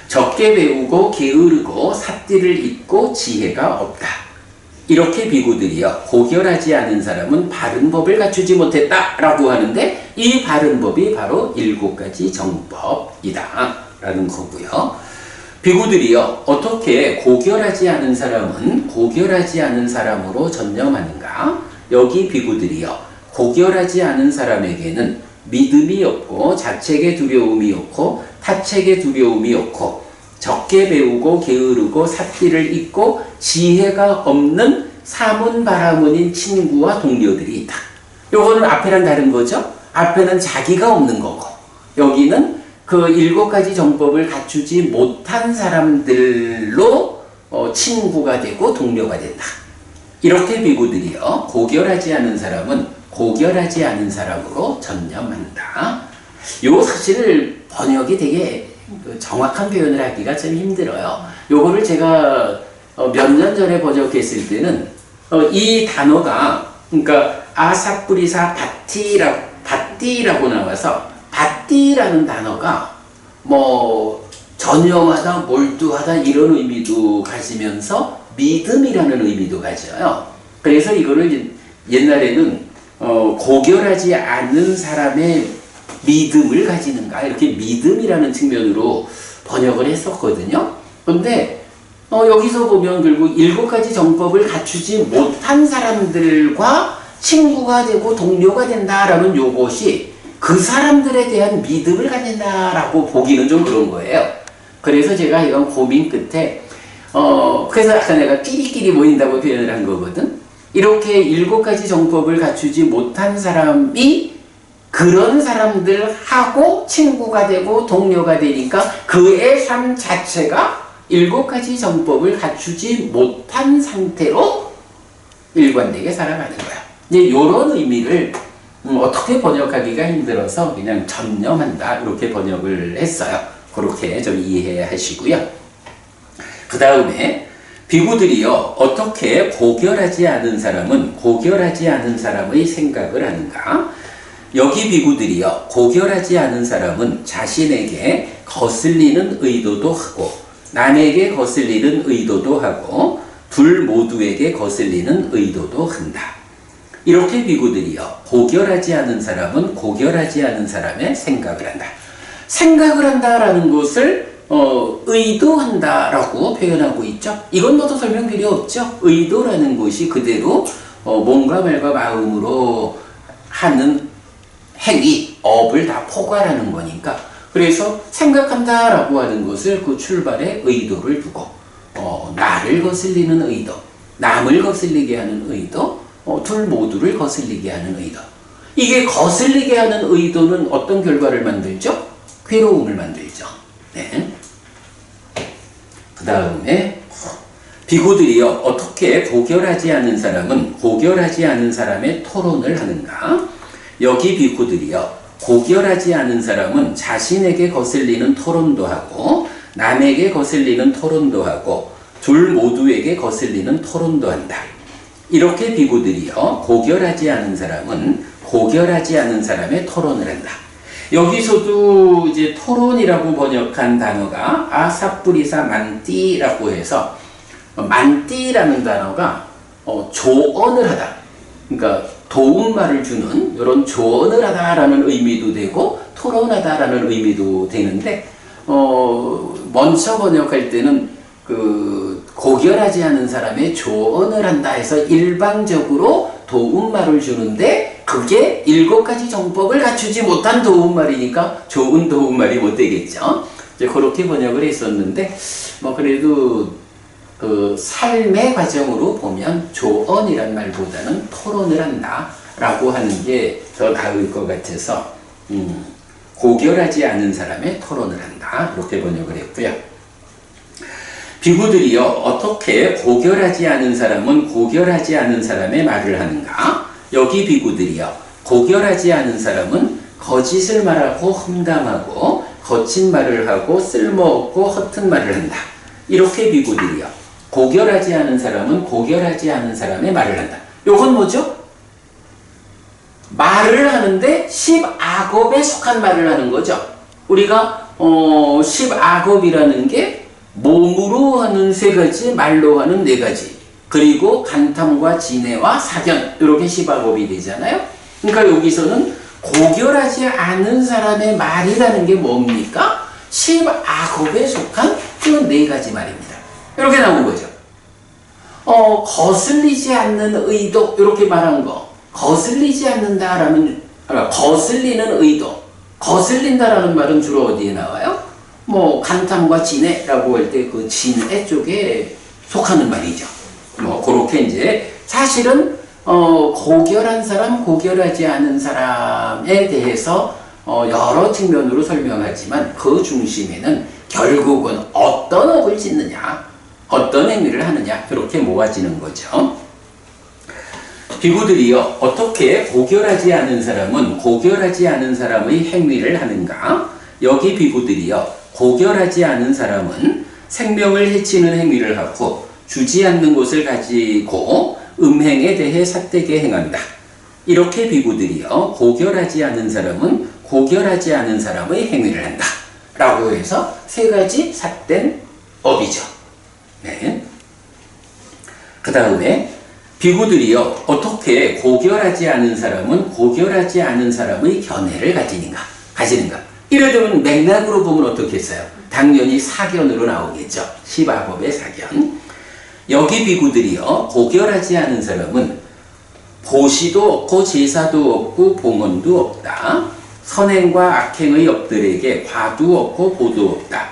적게 배우고 게으르고 삿띠를 잊고 지혜가 없다. 이렇게 비구들이여, 고결하지 않은 사람은 바른 법을 갖추지 못했다 라고 하는데 이 바른 법이 바로 7가지 정법이다 라는 거고요. 비구들이여, 어떻게 고결하지 않은 사람은 고결하지 않은 사람으로 전념하는가? 여기 비구들이여, 고결하지 않은 사람에게는 믿음이 없고 자책의 두려움이 없고 타책의 두려움이 없고 적게 배우고 게으르고 삿기를 잊고 지혜가 없는 사문바라문인 친구와 동료들이 있다. 요거는 앞에랑 다른 거죠. 앞에는 자기가 없는 거고 여기는 그 7가지 정법을 갖추지 못한 사람들로 친구가 되고 동료가 된다. 이렇게 비구들이요. 고결하지 않은 사람은 고결하지 않은 사람으로 전념한다. 요 사실 번역이 되게 정확한 표현을 하기가 좀 힘들어요. 요거를 제가 몇 년 전에 번역했을 때는 이 단어가 그러니까 아사뿌리사 바띠라고 나와서 바띠라는 단어가 뭐 전념하다 몰두하다 이런 의미도 가지면서 믿음이라는 의미도 가져요. 그래서 이거를 옛날에는 고결하지 않은 사람의 믿음을 가지는가 이렇게 믿음이라는 측면으로 번역을 했었거든요. 근데 여기서 보면 결국 7가지 정법을 갖추지 못한 사람들과 친구가 되고 동료가 된다라는 요것이 그 사람들에 대한 믿음을 갖는다라고 보기는 좀 그런 거예요. 그래서 제가 이건 고민 끝에 그래서 아까 내가 끼리끼리 모인다고 표현을 한 거거든. 이렇게 7가지 정법을 갖추지 못한 사람이 그런 사람들하고 친구가 되고 동료가 되니까 그의 삶 자체가 7가지 정법을 갖추지 못한 상태로 일관되게 살아가는 거야. 이제 이런 의미를 어떻게 번역하기가 힘들어서 그냥 전념한다 이렇게 번역을 했어요. 그렇게 좀 이해하시고요. 그 다음에 비구들이요 어떻게 고결하지 않은 사람은 고결하지 않은 사람의 생각을 하는가? 여기 비구들이요 고결하지 않은 사람은 자신에게 거슬리는 의도도 하고 남에게 거슬리는 의도도 하고 둘 모두에게 거슬리는 의도도 한다. 이렇게 비구들이요 고결하지 않은 사람은 고결하지 않은 사람의 생각을 한다. 생각을 한다라는 것을 의도한다라고 표현하고 있죠. 이건 뭐더 설명 필요 없죠. 의도라는 것이 그대로 몸과 말과 마음으로 하는 행위, 업을 다 포괄하는 거니까. 그래서 생각한다라고 하는 것을 그 출발에 의도를 두고 나를 거슬리는 의도, 남을 거슬리게 하는 의도, 둘 모두를 거슬리게 하는 의도. 이게 거슬리게 하는 의도는 어떤 결과를 만들죠? 괴로움을 만들죠. 네. 그 다음에 비구들이요 어떻게 고결하지 않은 사람은 고결하지 않은 사람의 토론을 하는가? 여기 비구들이요 고결하지 않은 사람은 자신에게 거슬리는 토론도 하고 남에게 거슬리는 토론도 하고 둘 모두에게 거슬리는 토론도 한다. 이렇게 비구들이요 고결하지 않은 사람은 고결하지 않은 사람의 토론을 한다. 여기서도 이제 토론이라고 번역한 단어가 아사뿌리사 만띠라고 해서 만띠라는 단어가 조언을 하다. 그러니까 도움말을 주는 이런 조언을 하다라는 의미도 되고 토론하다라는 의미도 되는데 먼저 번역할 때는 그 고결하지 않은 사람의 조언을 한다 해서 일방적으로 도움말을 주는데 그게 7가지 정법을 갖추지 못한 도움말이니까 좋은 도움말이 못 되겠죠. 이제 그렇게 번역을 했었는데 뭐 그래도 그 삶의 과정으로 보면 조언이란 말보다는 토론을 한다 라고 하는 게 더 나을 것 같아서 고결하지 않은 사람의 토론을 한다 이렇게 번역을 했고요. 비구들이요 어떻게 고결하지 않은 사람은 고결하지 않은 사람의 말을 하는가? 여기 비구들이요 고결하지 않은 사람은 거짓을 말하고 험담하고 거친 말을 하고 쓸모없고 허튼 말을 한다. 이렇게 비구들이요 고결하지 않은 사람은 고결하지 않은 사람의 말을 한다. 요건 뭐죠? 말을 하는데 10악업에 속한 말을 하는 거죠. 우리가 10악업이라는 게 몸으로 하는 3가지, 말로 하는 4가지, 그리고 간탐과 진해와 사견 이렇게 10악업이 되잖아요. 그러니까 여기서는 고결하지 않은 사람의 말이라는 게 뭡니까? 10악업에 속한 그 4가지 말입니다. 이렇게 나온 거죠. 거슬리지 않는 의도 이렇게 말한 거 거슬리지 않는다라는, 거슬리는 의도, 거슬린다라는 말은 주로 어디에 나와요? 뭐 간탐과 진해라고 할 때 그 진해 쪽에 속하는 말이죠. 뭐 그렇게 이제 사실은 고결한 사람, 고결하지 않은 사람에 대해서 여러 측면으로 설명하지만 그 중심에는 결국은 어떤 업을 짓느냐, 어떤 행위를 하느냐, 그렇게 모아지는 거죠. 비구들이요, 어떻게 고결하지 않은 사람은 고결하지 않은 사람의 행위를 하는가? 여기 비구들이요, 고결하지 않은 사람은 생명을 해치는 행위를 하고 주지 않는 것을 가지고 음행에 대해 삿되게 행한다. 이렇게 비구들이요, 고결하지 않은 사람은 고결하지 않은 사람의 행위를 한다. 라고 해서 세 가지 삿된 업이죠. 네. 그 다음에 비구들이요, 어떻게 고결하지 않은 사람은 고결하지 않은 사람의 견해를 가지는가? 이를 들면 맥락으로 보면 어떻겠어요? 당연히 사견으로 나오겠죠. 시바법의 사견. 여기 비구들이요, 고결하지 않은 사람은 보시도 없고 제사도 없고 봉헌도 없다. 선행과 악행의 업들에게 과도 없고 보도 없다.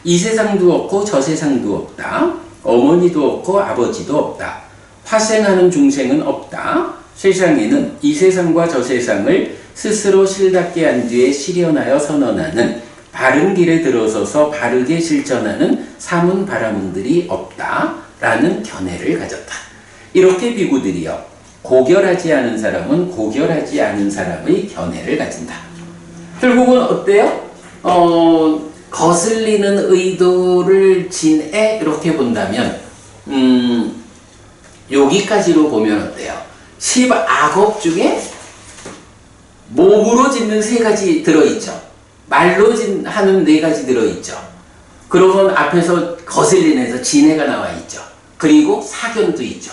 이 세상도 없고 저 세상도 없다. 어머니도 없고 아버지도 없다. 화생하는 중생은 없다. 세상에는 이 세상과 저 세상을 스스로 실답게 한 뒤에 실현하여 선언하는 바른 길에 들어서서 바르게 실천하는 사문 바라문들이 없다. 라는 견해를 가졌다. 이렇게 비구들이요, 고결하지 않은 사람은 고결하지 않은 사람의 견해를 가진다. 결국은 어때요? 거슬리는 의도를 진해 이렇게 본다면 여기까지로 보면 어때요? 10악업 중에 몸으로 짓는 3가지 들어있죠. 말로 하는 4가지 들어있죠. 그러면 앞에서 거슬리는 에서 진해가 나와 있죠. 그리고 사견도 있죠.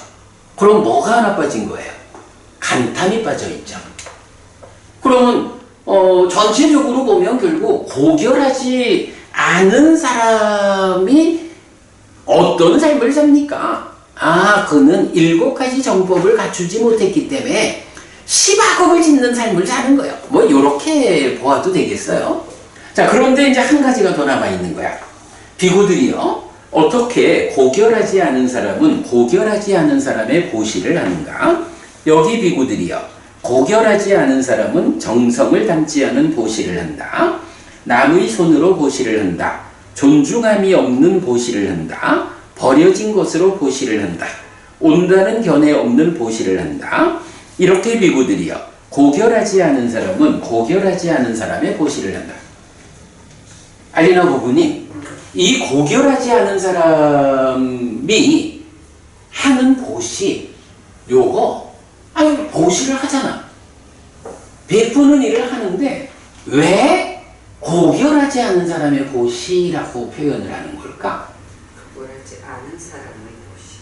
그럼 뭐가 하나 빠진 거예요? 간탐이 빠져 있죠. 그러면 전체적으로 보면 결국 고결하지 않은 사람이 어떤 삶을 삽니까? 그는 7가지 정법을 갖추지 못했기 때문에 10악업을 짓는 삶을 사는 거예요. 뭐 이렇게 보아도 되겠어요. 자, 그런데 이제 한 가지가 더 남아 있는 거야. 비구들이요, 어떻게 고결하지 않은 사람은 고결하지 않은 사람의 보시를 하는가? 여기 비구들이요, 고결하지 않은 사람은 정성을 담지 않은 보시를 한다. 남의 손으로 보시를 한다. 존중함이 없는 보시를 한다. 버려진 것으로 보시를 한다. 온다는 견해 없는 보시를 한다. 이렇게 비구들이요, 고결하지 않은 사람은 고결하지 않은 사람의 보시를 한다. 알리나 부부님, 이 고결하지 않은 사람이 하는 보시, 요거 보시를 하잖아. 베푸는 일을 하는데 왜 고결하지 않은 사람의 보시라고 표현을 하는 걸까? 고결하지 않은 사람의 보시.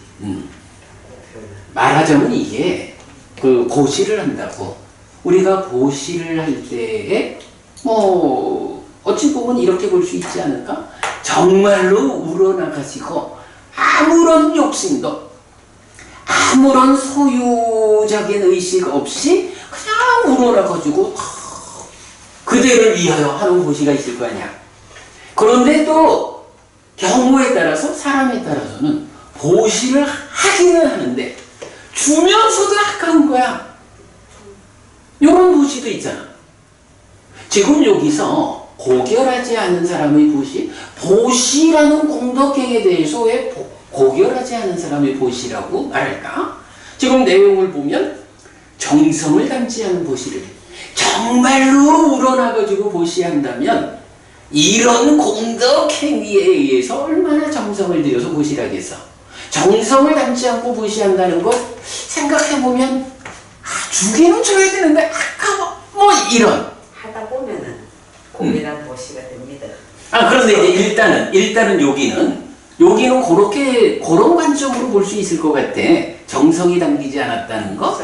말하자면 이게 그 고시를 한다고, 우리가 고시를 할 때에 뭐 어찌 보면 이렇게 볼 수 있지 않을까? 정말로 우러나가시고 아무런 욕심도 아무런 소유적인 의식 없이 그냥 우러나가지고 그대를 위하여 하는 고시가 있을 거 아니야. 그런데 또 경우에 따라서, 사람에 따라서는 보시를 하기는 하는데 주면서도 아까운 거야. 이런 보시도 있잖아. 지금 여기서 고결하지 않은 사람의 보시, 보시라는 공덕행에 대해서 왜 고결하지 않은 사람의 보시라고 말할까? 지금 내용을 보면 정성을 담지 않은 보시를 정말로 우러나가지고 보시한다면 이런 공덕행위에 의해서 얼마나 정성을 들여서 보시를 하겠어. 정성을 담지 않고 보시한다는 것 생각해보면 주기는 줘야 되는데 아까워, 뭐 이런 하다 보면은 고결한 보시가 됩니다. 그런데 이제 일단은 여기는 그런 관점으로 볼 수 있을 것 같아. 정성이 담기지 않았다는 거.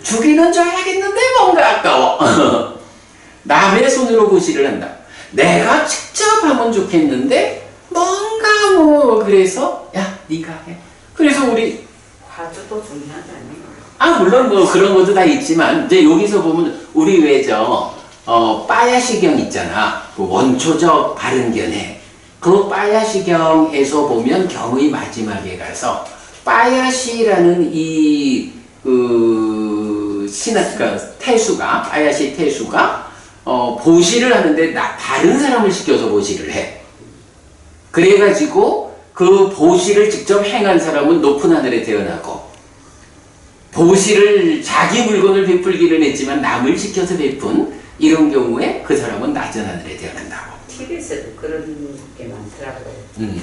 주기는 줘야겠는데 뭔가 아까워. 남의 손으로 보시를 한다. 내가 직접 하면 좋겠는데 뭔가 뭐 그래서 야 네가 해. 그래서 우리 화두도 중요한 거 아니에요? 물론 뭐 그런 것도 다 있지만, 이제 여기서 보면, 우리 왜죠, 빠야시경 있잖아. 그 원초적 바른견에. 그 빠야시경에서 보면 경의 마지막에 가서, 빠야시라는 그러니까 태수가, 빠야시 태수가, 보시를 하는데, 다른 사람을 시켜서 보시를 해. 그래가지고, 그 보시를 직접 행한 사람은 높은 하늘에 태어나고, 보시를 자기 물건을 베풀기는 했지만 남을 시켜서 베푼 이런 경우에 그 사람은 낮은 하늘에 태어난다고. TV에서도 그런 게 많더라고요.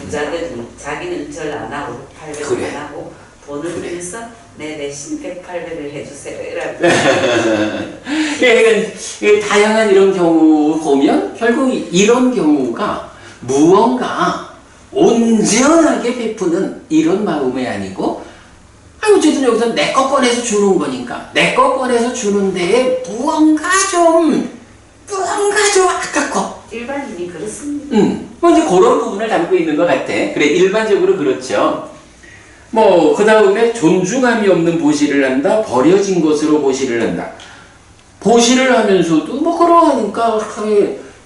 부자들이 자기는 절 안 하고 800을 그래. 안 하고 돈을 그래. 주면서 내 대신 100, 800을 해주세요. 이라고. 그러니까 다양한 이런 경우 보면 결국 이런 경우가 무언가 온전하게 베푸는 이런 마음이 아니고, 어쨌든 여기서 내 거 꺼내서 주는 거니까 내 거 꺼내서 주는 데에 무언가 좀 아깝고, 일반인이 그렇습니다. 뭐 이제 그런 부분을 담고 있는 것 같아. 그래, 일반적으로 그렇죠. 뭐 그 다음에 존중함이 없는 보시를 한다, 버려진 것으로 보시를 한다. 보시를 하면서도 뭐 그러하니까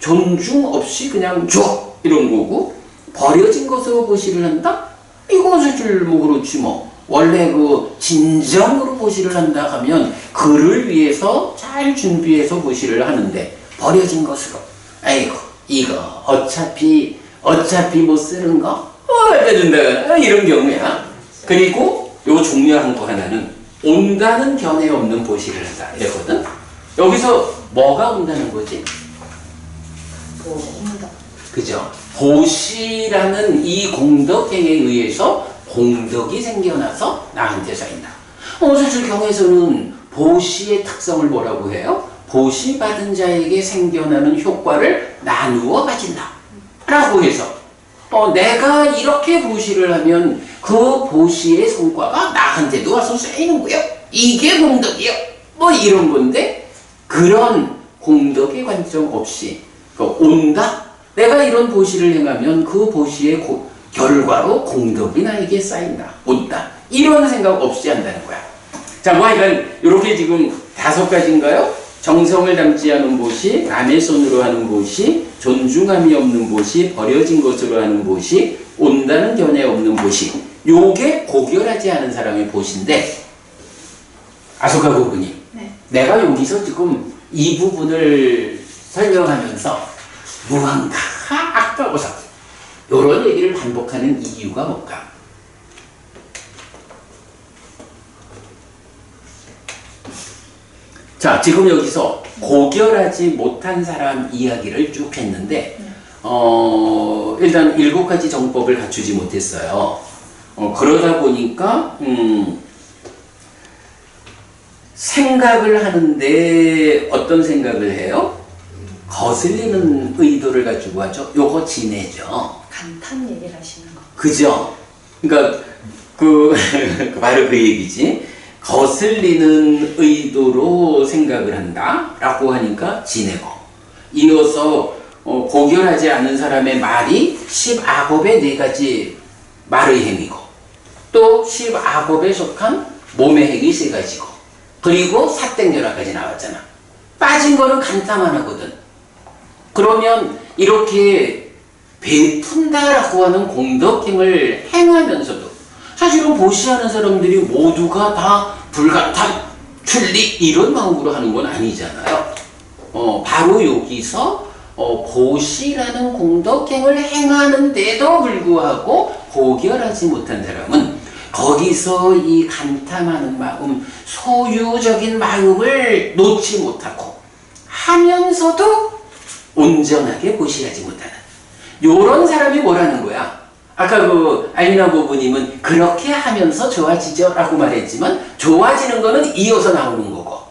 존중 없이 그냥 줘 이런 거고, 버려진 것으로 보시를 한다? 이거 사실 뭐 그렇지 뭐. 원래 그 진정으로 보시를 한다 하면 그를 위해서 잘 준비해서 보시를 하는데, 버려진 것으로, 아이고 이거 어차피 못 쓰는 거 해준다, 이런 경우야. 그리고 요 중요한 거 하나는 온다는 견해 없는 보시를 한다 이랬거든. 여기서 뭐가 온다는 거지? 그죠? 보시라는 이 공덕행에 의해서 공덕이 생겨나서 나한테 쌓인다. 사실 경에서는 보시의 특성을 뭐라고 해요? 보시 받은 자에게 생겨나는 효과를 나누어 가진다 라고 해서, 내가 이렇게 보시를 하면 그 보시의 성과가 나한테도 와서 쌓이는 거예요. 이게 공덕이요. 뭐 이런 건데, 그런 공덕의 관점 없이 온다? 내가 이런 보시를 행하면 그 보시의 결과로 공덕이 나에게 쌓인다. 온다. 이런 생각 없이 한다는 거야. 자, 뭐 하여간 이렇게 지금 5가지인가요? 정성을 담지 않은 보시, 남의 손으로 하는 보시, 존중함이 없는 보시, 버려진 것으로 하는 보시, 온다는 견해 없는 보시. 요게 고결하지 않은 사람의 보시인데, 아소카 고분이, 내가 여기서 지금 이 부분을 설명하면서 무언가 아까워서 이런 얘기를 반복하는 이유가 뭘까? 자, 지금 여기서 고결하지 못한 사람 이야기를 쭉 했는데, 일단 7가지 정법을 갖추지 못했어요. 그러다 보니까 생각을 하는데 어떤 생각을 해요? 거슬리는 의도를 가지고 하죠. 요거 지내죠. 감탄 얘기를 하시는 거. 그죠? 그러니까 바로 그 얘기지. 거슬리는 의도로 생각을 한다라고 하니까 지내고, 이어서 고결하지 않은 사람의 말이 10악업의 4가지 말의 행위고, 또 10악업에 속한 몸의 행위 3가지고, 그리고 사땡결화까지 나왔잖아. 빠진 거는 간타만 하거든. 그러면 이렇게 베푼다라고 하는 공덕행을 행하면서도 사실은 보시하는 사람들이 모두가 다 불가탄, 출리 이런 마음으로 하는 건 아니잖아요. 바로 여기서 보시라는 공덕행을 행하는데도 불구하고 고결하지 못한 사람은 거기서 이 간탐하는 마음, 소유적인 마음을 놓지 못하고 하면서도 온전하게 보시하지 못하는 요런 사람이 뭐라는 거야? 아까 알미나 부부님은 그렇게 하면서 좋아지죠 라고 말했지만, 좋아지는 거는 이어서 나오는 거고,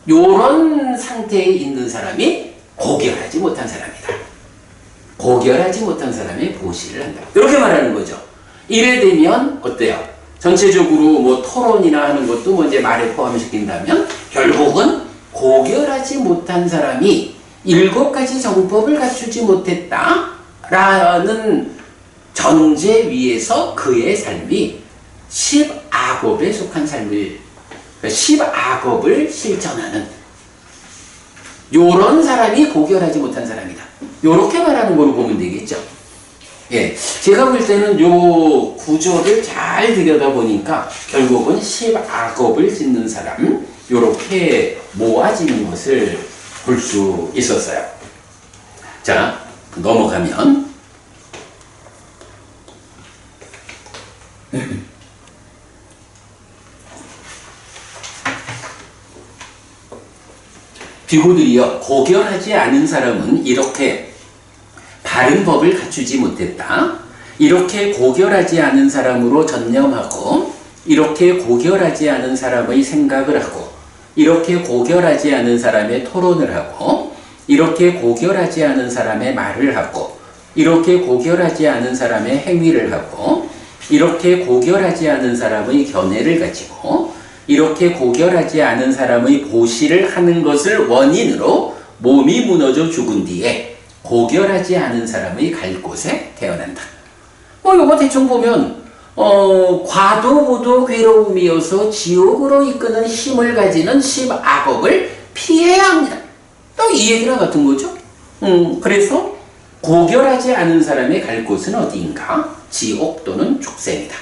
요런 상태에 있는 사람이 고결하지 못한 사람이다. 고결하지 못한 사람이 보시를 한다. 이렇게 말하는 거죠. 이래 되면 어때요? 전체적으로 뭐 토론이나 하는 것도 뭐 이제 말에 포함시킨다면 결국은 고결하지 못한 사람이 7가지 정법을 갖추지 못했다라는 전제 위에서 그의 삶이 10악업에 속한 삶을 십악업을 실천하는 요런 사람이 고결하지 못한 사람이다. 요렇게 말하는 걸로 보면 되겠죠. 예, 제가 볼 때는 요 구조를 잘 들여다보니까 결국은 십악업을 짓는 사람 요렇게 모아지는 것을 볼 수 있었어요. 자, 넘어가면 비구들이여 고결하지 않은 사람은 이렇게 바른 법을 갖추지 못했다. 이렇게 고결하지 않은 사람으로 전념하고 이렇게 고결하지 않은 사람의 생각을 하고 이렇게 고결하지 않은 사람의 토론을 하고 이렇게 고결하지 않은 사람의 말을 하고 이렇게 고결하지 않은 사람의 행위를 하고 이렇게 고결하지 않은 사람의 견해를 가지고 이렇게 고결하지 않은 사람의 보시를 하는 것을 원인으로 몸이 무너져 죽은 뒤에 고결하지 않은 사람의 갈 곳에 태어난다. 요거 대충 보면 과도보도 괴로움이어서 지옥으로 이끄는 힘을 가지는 십악업을 피해야 합니다. 또 이 얘기랑 같은 거죠. 그래서 고결하지 않은 사람의 갈 곳은 어디인가? 지옥 또는 축생이다.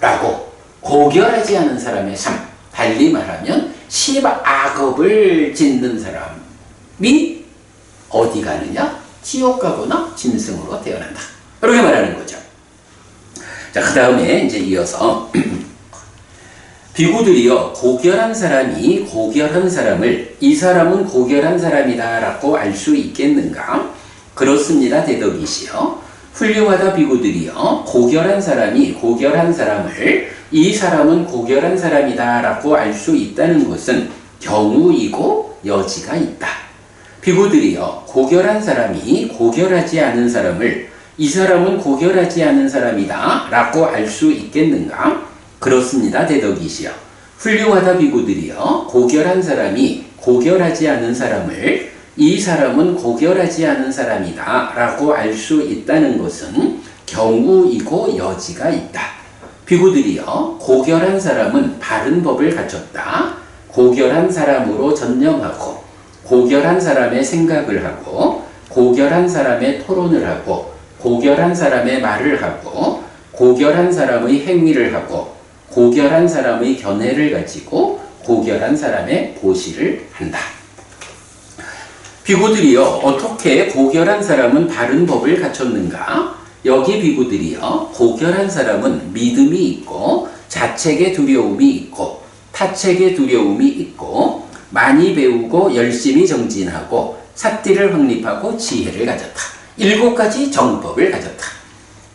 라고 고결하지 않은 사람의 삶, 달리 말하면 십악업을 짓는 사람이 어디 가느냐? 지옥 가거나 짐승으로 태어난다. 이렇게 말하는 거죠. 자, 그 다음에 이제 이어서 비구들이여 고결한 사람이 고결한 사람을 이 사람은 고결한 사람이다 라고 알 수 있겠는가? 그렇습니다. 대덕이시여. 훌륭하다 비구들이여 고결한 사람이 고결한 사람을 이 사람은 고결한 사람이다 라고 알 수 있다는 것은 경우이고 여지가 있다. 비구들이여 고결한 사람이 고결하지 않은 사람을 이 사람은 고결하지 않은 사람이다 라고 알 수 있겠는가? 그렇습니다. 대덕이시여. 훌륭하다 비구들이여 고결한 사람이 고결하지 않은 사람을 이 사람은 고결하지 않은 사람이다 라고 알 수 있다는 것은 경우이고 여지가 있다. 비구들이여 고결한 사람은 바른 법을 갖췄다. 고결한 사람으로 전념하고 고결한 사람의 생각을 하고 고결한 사람의 토론을 하고 고결한 사람의 말을 하고 고결한 사람의 행위를 하고 고결한 사람의 견해를 가지고 고결한 사람의 보시를 한다. 비구들이여 어떻게 고결한 사람은 바른 법을 갖췄는가? 여기 비구들이여 고결한 사람은 믿음이 있고 자책의 두려움이 있고 타책의 두려움이 있고 많이 배우고 열심히 정진하고 삿띠를 확립하고 지혜를 가졌다. 7가지 정법을 가졌다.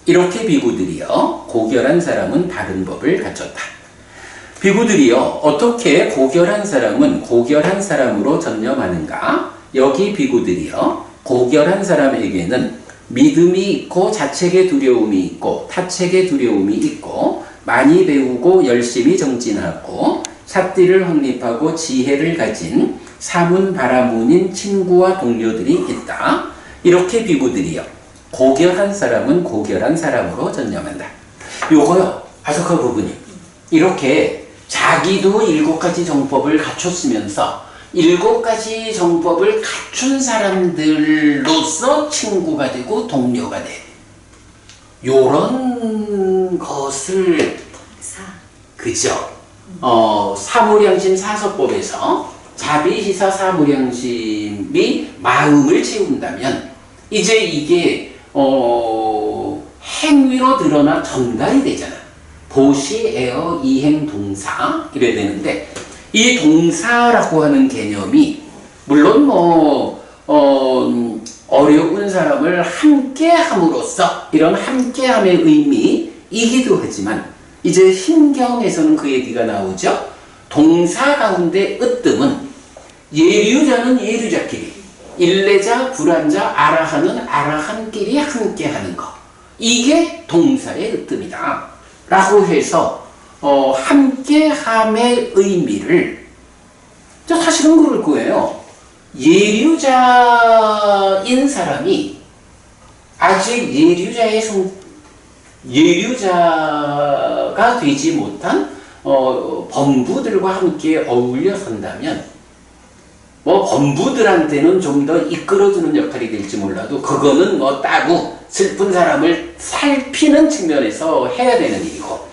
이렇게 비구들이여 고결한 사람은 바른 법을 갖췄다. 비구들이여 어떻게 고결한 사람은 고결한 사람으로 전념하는가? 여기 비구들이여 고결한 사람에게는 믿음이 있고 자책의 두려움이 있고 타책의 두려움이 있고 많이 배우고 열심히 정진하고 삿띠를 확립하고 지혜를 가진 사문바라문인 친구와 동료들이 있다. 이렇게 비구들이여 고결한 사람은 고결한 사람으로 전념한다. 요거요 아주 그 부분이 이렇게 자기도 7가지 정법을 갖췄으면서 7가지 정법을 갖춘 사람들로서 친구가 되고 동료가 돼. 요런 것을 그죠? 사무량심 사서법에서 자비시사 사무량심이 마음을 채운다면 이제 이게 행위로 드러나 전달이 되잖아. 보시, 에어, 이행, 동사 이래야 되는데 이 동사라고 하는 개념이 물론 어려운 사람을 함께함으로써 이런 함께함의 의미이기도 하지만 이제 신경에서는 그 얘기가 나오죠. 동사 가운데 으뜸은 예류자는 예류자끼리 일례자, 불안자, 아라한은 아라한끼리 함께하는 것. 이게 동사의 으뜸이다. 라고 해서 함께함의 의미를 사실은 그럴 거예요. 예류자인 사람이 아직 예류자가 되지 못한 범부들과 함께 어울려 산다면 뭐 범부들한테는 좀 더 이끌어주는 역할이 될지 몰라도 그거는 뭐 따로 슬픈 사람을 살피는 측면에서 해야 되는 일이고,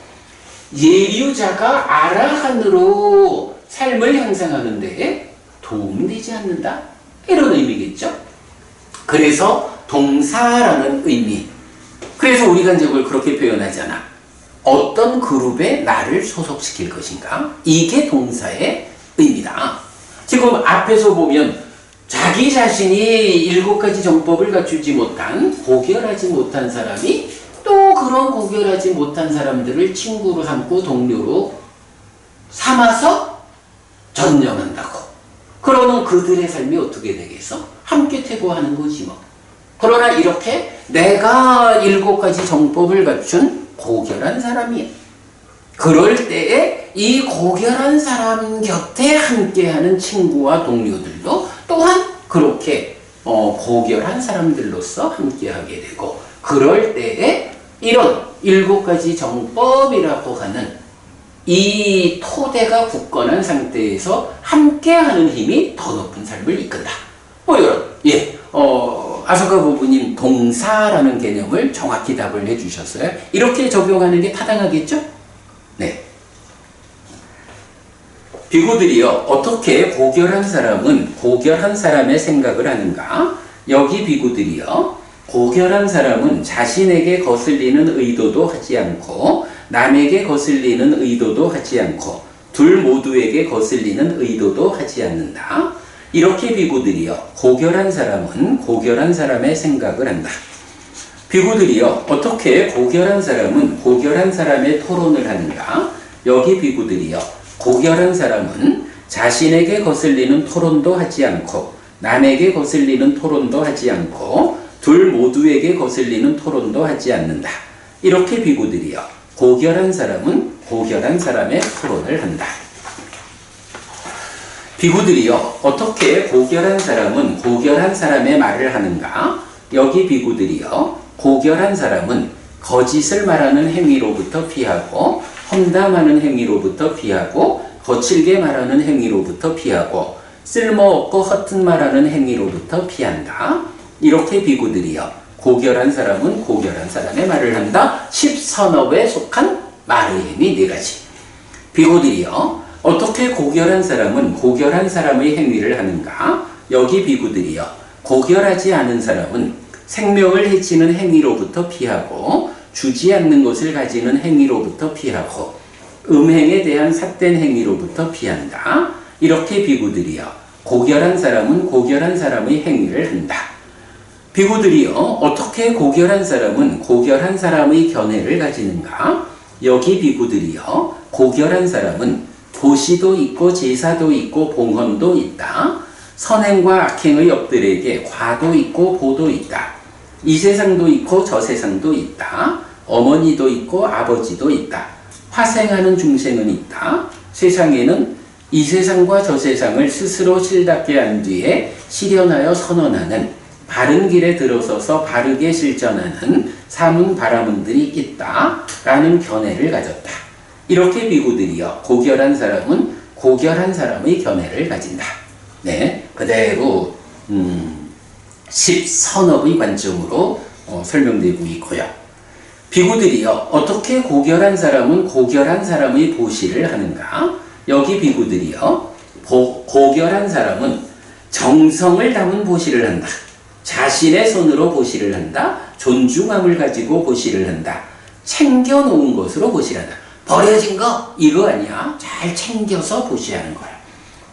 예류자가 아라한으로 삶을 향상하는 데에 도움되지 않는다, 이런 의미겠죠. 그래서 동사라는 의미, 그래서 우리가 이제 그걸 그렇게 표현하잖아. 어떤 그룹에 나를 소속시킬 것인가, 이게 동사의 의미다. 지금 앞에서 보면 자기 자신이 7가지 정법을 갖추지 못한, 고결하지 못한 사람이 또 그런 고결하지 못한 사람들을 친구로 삼고 동료로 삼아서 전념한다고. 그러면 그들의 삶이 어떻게 되겠어? 함께 퇴보하는 거지 뭐. 그러나 이렇게 내가 7가지 정법을 갖춘 고결한 사람이야. 그럴 때에 이 고결한 사람 곁에 함께하는 친구와 동료들도 또한 그렇게 고결한 사람들로서 함께하게 되고, 그럴 때에 이런 7가지 정법이라고 하는 이 토대가 굳건한 상태에서 함께하는 힘이 더 높은 삶을 이끈다. 뭐 이런, 아소카 부부님 동사라는 개념을 정확히 답을 해주셨어요. 이렇게 적용하는 게 타당하겠죠? 네. 비구들이요, 어떻게 고결한 사람은 고결한 사람의 생각을 하는가? 여기 비구들이요, 고결한 사람은 자신에게 거슬리는 의도도 하지 않고 남에게 거슬리는 의도도 하지 않고 둘 모두에게 거슬리는 의도도 하지 않는다. 이렇게 비구들이요, 고결한 사람은 고결한 사람의 생각을 한다. 비구들이요, 어떻게 고결한 사람은 고결한 사람의 토론을 하는가? 여기 비구들이요, 고결한 사람은 자신에게 거슬리는 토론도 하지 않고 남에게 거슬리는 토론도 하지 않고 둘 모두에게 거슬리는 토론도 하지 않는다. 이렇게 비구들이요, 고결한 사람은 고결한 사람의 토론을 한다. 비구들이요, 어떻게 고결한 사람은 고결한 사람의 말을 하는가? 여기 비구들이요, 고결한 사람은 거짓을 말하는 행위로부터 피하고 험담하는 행위로부터 피하고 거칠게 말하는 행위로부터 피하고 쓸모없고 허튼 말하는 행위로부터 피한다. 이렇게 비구들이요, 고결한 사람은 고결한 사람의 말을 한다. 10선업에 속한 말의 행위 4가지. 비구들이요, 어떻게 고결한 사람은 고결한 사람의 행위를 하는가? 여기 비구들이요, 고결하지 않은 사람은 생명을 해치는 행위로부터 피하고 주지 않는 것을 가지는 행위로부터 피하고 음행에 대한 삿된 행위로부터 피한다. 이렇게 비구들이요, 고결한 사람은 고결한 사람의 행위를 한다. 비구들이요, 어떻게 고결한 사람은 고결한 사람의 견해를 가지는가? 여기 비구들이요, 고결한 사람은 도시도 있고 제사도 있고 봉헌도 있다. 선행과 악행의 업들에게 과도 있고 보도 있다. 이 세상도 있고 저 세상도 있다. 어머니도 있고 아버지도 있다. 화생하는 중생은 있다. 세상에는 이 세상과 저 세상을 스스로 실답게 한 뒤에 실현하여 선언하는, 바른 길에 들어서서 바르게 실천하는 사문 바라문들이 있다. 라는 견해를 가졌다. 이렇게 비구들이요, 고결한 사람은 고결한 사람의 견해를 가진다. 네, 그대로 10선업의 관점으로 설명되고 있고요. 비구들이요, 어떻게 고결한 사람은 고결한 사람의 보시를 하는가? 여기 비구들이요, 고결한 사람은 정성을 담은 보시를 한다. 자신의 손으로 보시를 한다. 존중함을 가지고 보시를 한다. 챙겨놓은 것으로 보시를 한다. 버려진 거 이거 아니야. 잘 챙겨서 보시하는 거야.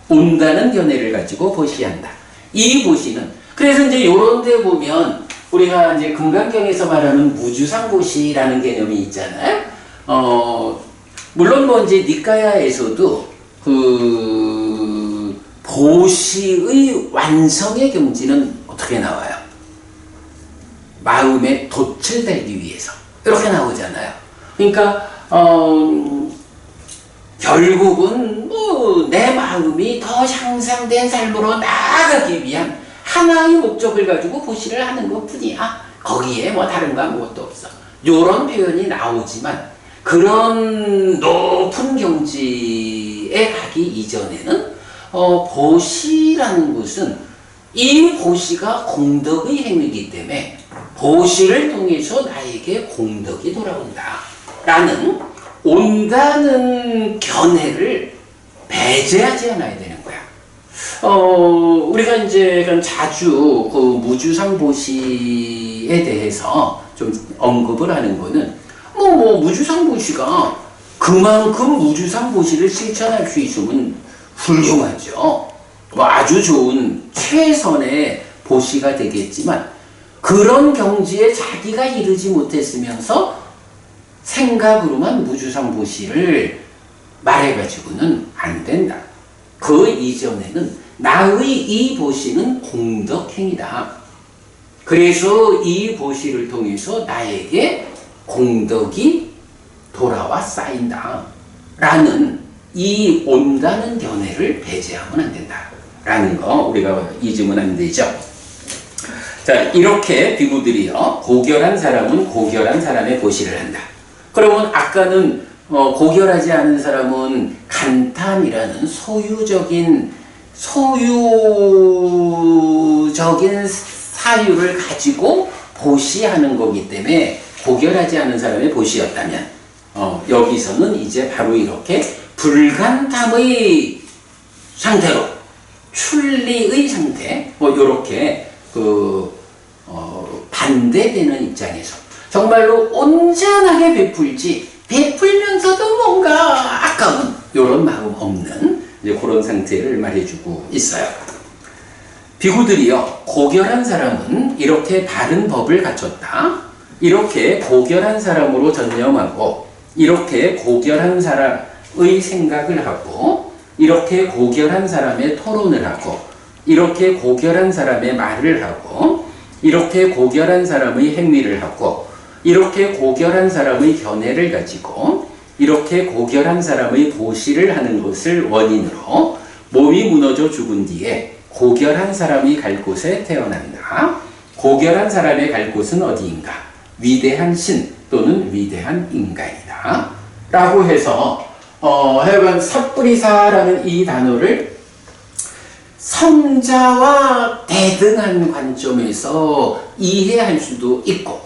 온다는 견해를 가지고 보시한다. 이 보시는, 그래서 이제 요런 데 보면 우리가 이제 금강경에서 말하는 무주상 보시라는 개념이 있잖아요. 물론 뭐 이제 니까야에서도 그 보시의 완성의 경지는 어떻게 나와요? 마음에 돛을 달기 위해서 이렇게 나오잖아요. 그러니까 결국은 뭐 내 마음이 더 향상된 삶으로 나아가기 위한 하나의 목적을 가지고 보시를 하는 것 뿐이야. 거기에 뭐 다른 거 아무것도 없어. 요런 표현이 나오지만 그런 높은 경지에 가기 이전에는 보시라는 것은 이 보시가 공덕의 행위이기 때문에 보시를 통해서 나에게 공덕이 돌아온다 라는 온다는 견해를 배제하지 않아야 되는 거야. 우리가 이제 자주 그 무주상보시에 대해서 좀 언급을 하는 거는 무주상보시가 그만큼 무주상보시를 실천할 수 있으면 훌륭하죠. 아주 좋은 최선의 보시가 되겠지만 그런 경지에 자기가 이르지 못했으면서 생각으로만 무주상보시를 말해가지고는 안 된다. 그 이전에는 나의 이 보시는 공덕행위다. 그래서 이 보시를 통해서 나에게 공덕이 돌아와 쌓인다. 라는 이 온다는 견해를 배제하면 안 된다. 라는 거 우리가 잊으면 안 되죠. 자, 이렇게 비구들이요. 고결한 사람은 고결한 사람의 보시를 한다. 그러면 아까는 고결하지 않은 사람은 간탐이라는 소유적인 사유를 가지고 보시하는 거기 때문에 고결하지 않은 사람의 보시였다면 여기서는 이제 바로 이렇게 불간탐의 상태로 출리의 상태 이렇게 반대되는 입장에서 정말로 온전하게 베풀면서도 뭔가 아까운 이런 마음 없는 이제 그런 상태를 말해주고 있어요. 비구들이요, 고결한 사람은 이렇게 바른 법을 갖췄다. 이렇게 고결한 사람으로 전념하고, 이렇게 고결한 사람의 생각을 하고, 이렇게 고결한 사람의 토론을 하고, 이렇게 고결한 사람의 말을 하고, 이렇게 고결한 사람의 행위를 하고, 이렇게 고결한 사람의 견해를 가지고 이렇게 고결한 사람의 보시를 하는 것을 원인으로 몸이 무너져 죽은 뒤에 고결한 사람이 갈 곳에 태어난다. 고결한 사람의 갈 곳은 어디인가? 위대한 신 또는 위대한 인간이다. 라고 해서 하여간 삿뿌리사라는 이 단어를 성자와 대등한 관점에서 이해할 수도 있고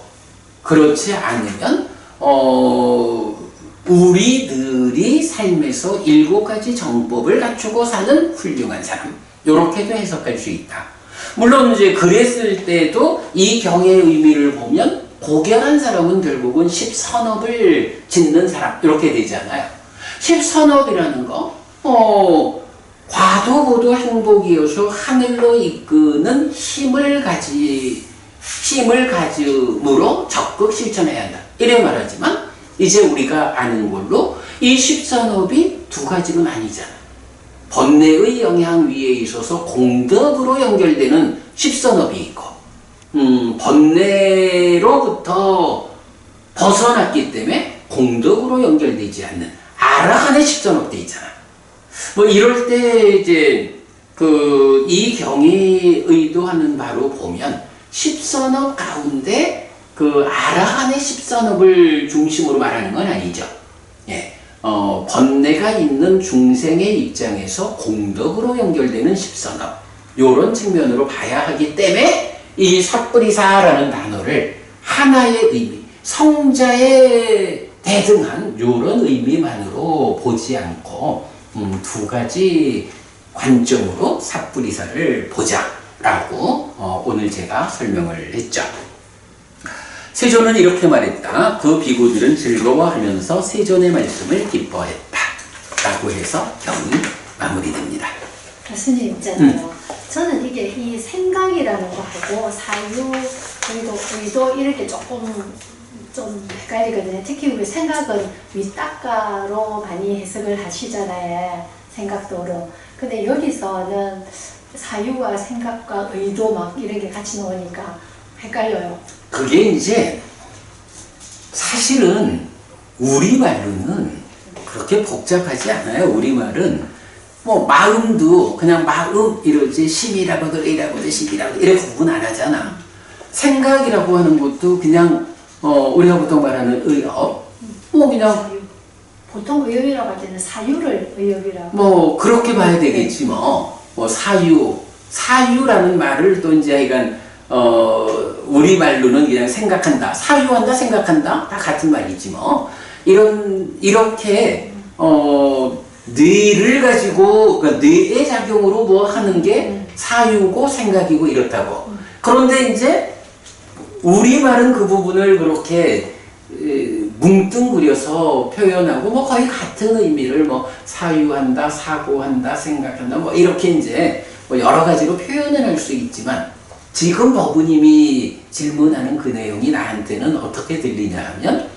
그렇지 않으면 우리들이 삶에서 7가지 정법을 갖추고 사는 훌륭한 사람 이렇게도 해석할 수 있다. 물론 이제 그랬을 때도 이 경의 의미를 보면 고결한 사람은 결국은 십선업을 짓는 사람 이렇게 되잖아요. 십선업이라는 거 과도고도 행복이어서 하늘로 이끄는 힘을 가짐으로 적극 실천해야 한다. 이래 말하지만 이제 우리가 아는 걸로 이 십선업이 2가지는 아니잖아. 번뇌의 영향 위에 있어서 공덕으로 연결되는 십선업이 있고 번뇌로부터 벗어났기 때문에 공덕으로 연결되지 않는 아라한의 십선업도 있잖아. 이럴 때 이제 이 경이 의도하는 바로 보면 십선업 가운데 아라한의 십선업을 중심으로 말하는 건 아니죠. 예. 번뇌가 있는 중생의 입장에서 공덕으로 연결되는 십선업 요런 측면으로 봐야 하기 때문에 이 삿뿌리사라는 단어를 하나의 의미, 성자에 대등한 요런 의미만으로 보지 않고 2가지 관점으로 삿뿌리사를 보자라고 오늘 제가 설명을 했죠. 세존은 이렇게 말했다. 그 비구들은 즐거워하면서 세존의 말씀을 기뻐했다. 라고 해서 경이 마무리됩니다. 교수님 있잖아요. 저는 이게 이 생각이라는 거하고 사유, 의도 이럴 때 좀 헷갈리거든요. 특히 우리 생각은 위닦아로 많이 해석을 하시잖아요. 생각도로. 근데 여기서는 사유와 생각과 의도 막 이런 게 같이 나오니까 헷갈려요. 그게 이제 사실은 우리말로는 그렇게 복잡하지 않아요. 우리말은 마음도 그냥 마음 이러지 심이라고도 의라고도 심이라고도 이렇게 구분 안 하잖아. 생각이라고 하는 것도 그냥 우리가 보통 말하는 의업 그냥 사유. 보통 의협이라고 할 때는 사유를 의협이라고. 뭐 그렇게 봐야 되겠지 뭐. 뭐 사유라는 말을 또 이제 하여간 우리 말로는 그냥 생각한다, 사유한다, 생각한다 다 같은 말이지 뭐. 이렇게 뇌를 가지고 그러니까 뇌의 작용으로 뭐 하는 게 사유고 생각이고 이렇다고. 그런데 이제 우리 말은 그 부분을 그렇게 뭉뚱그려서 표현하고 뭐 거의 같은 의미를 뭐 사유한다, 사고한다, 생각한다 뭐 이렇게 이제 뭐 여러 가지로 표현을 할 수 있지만 지금 법우님이 질문하는 그 내용이 나한테는 어떻게 들리냐 하면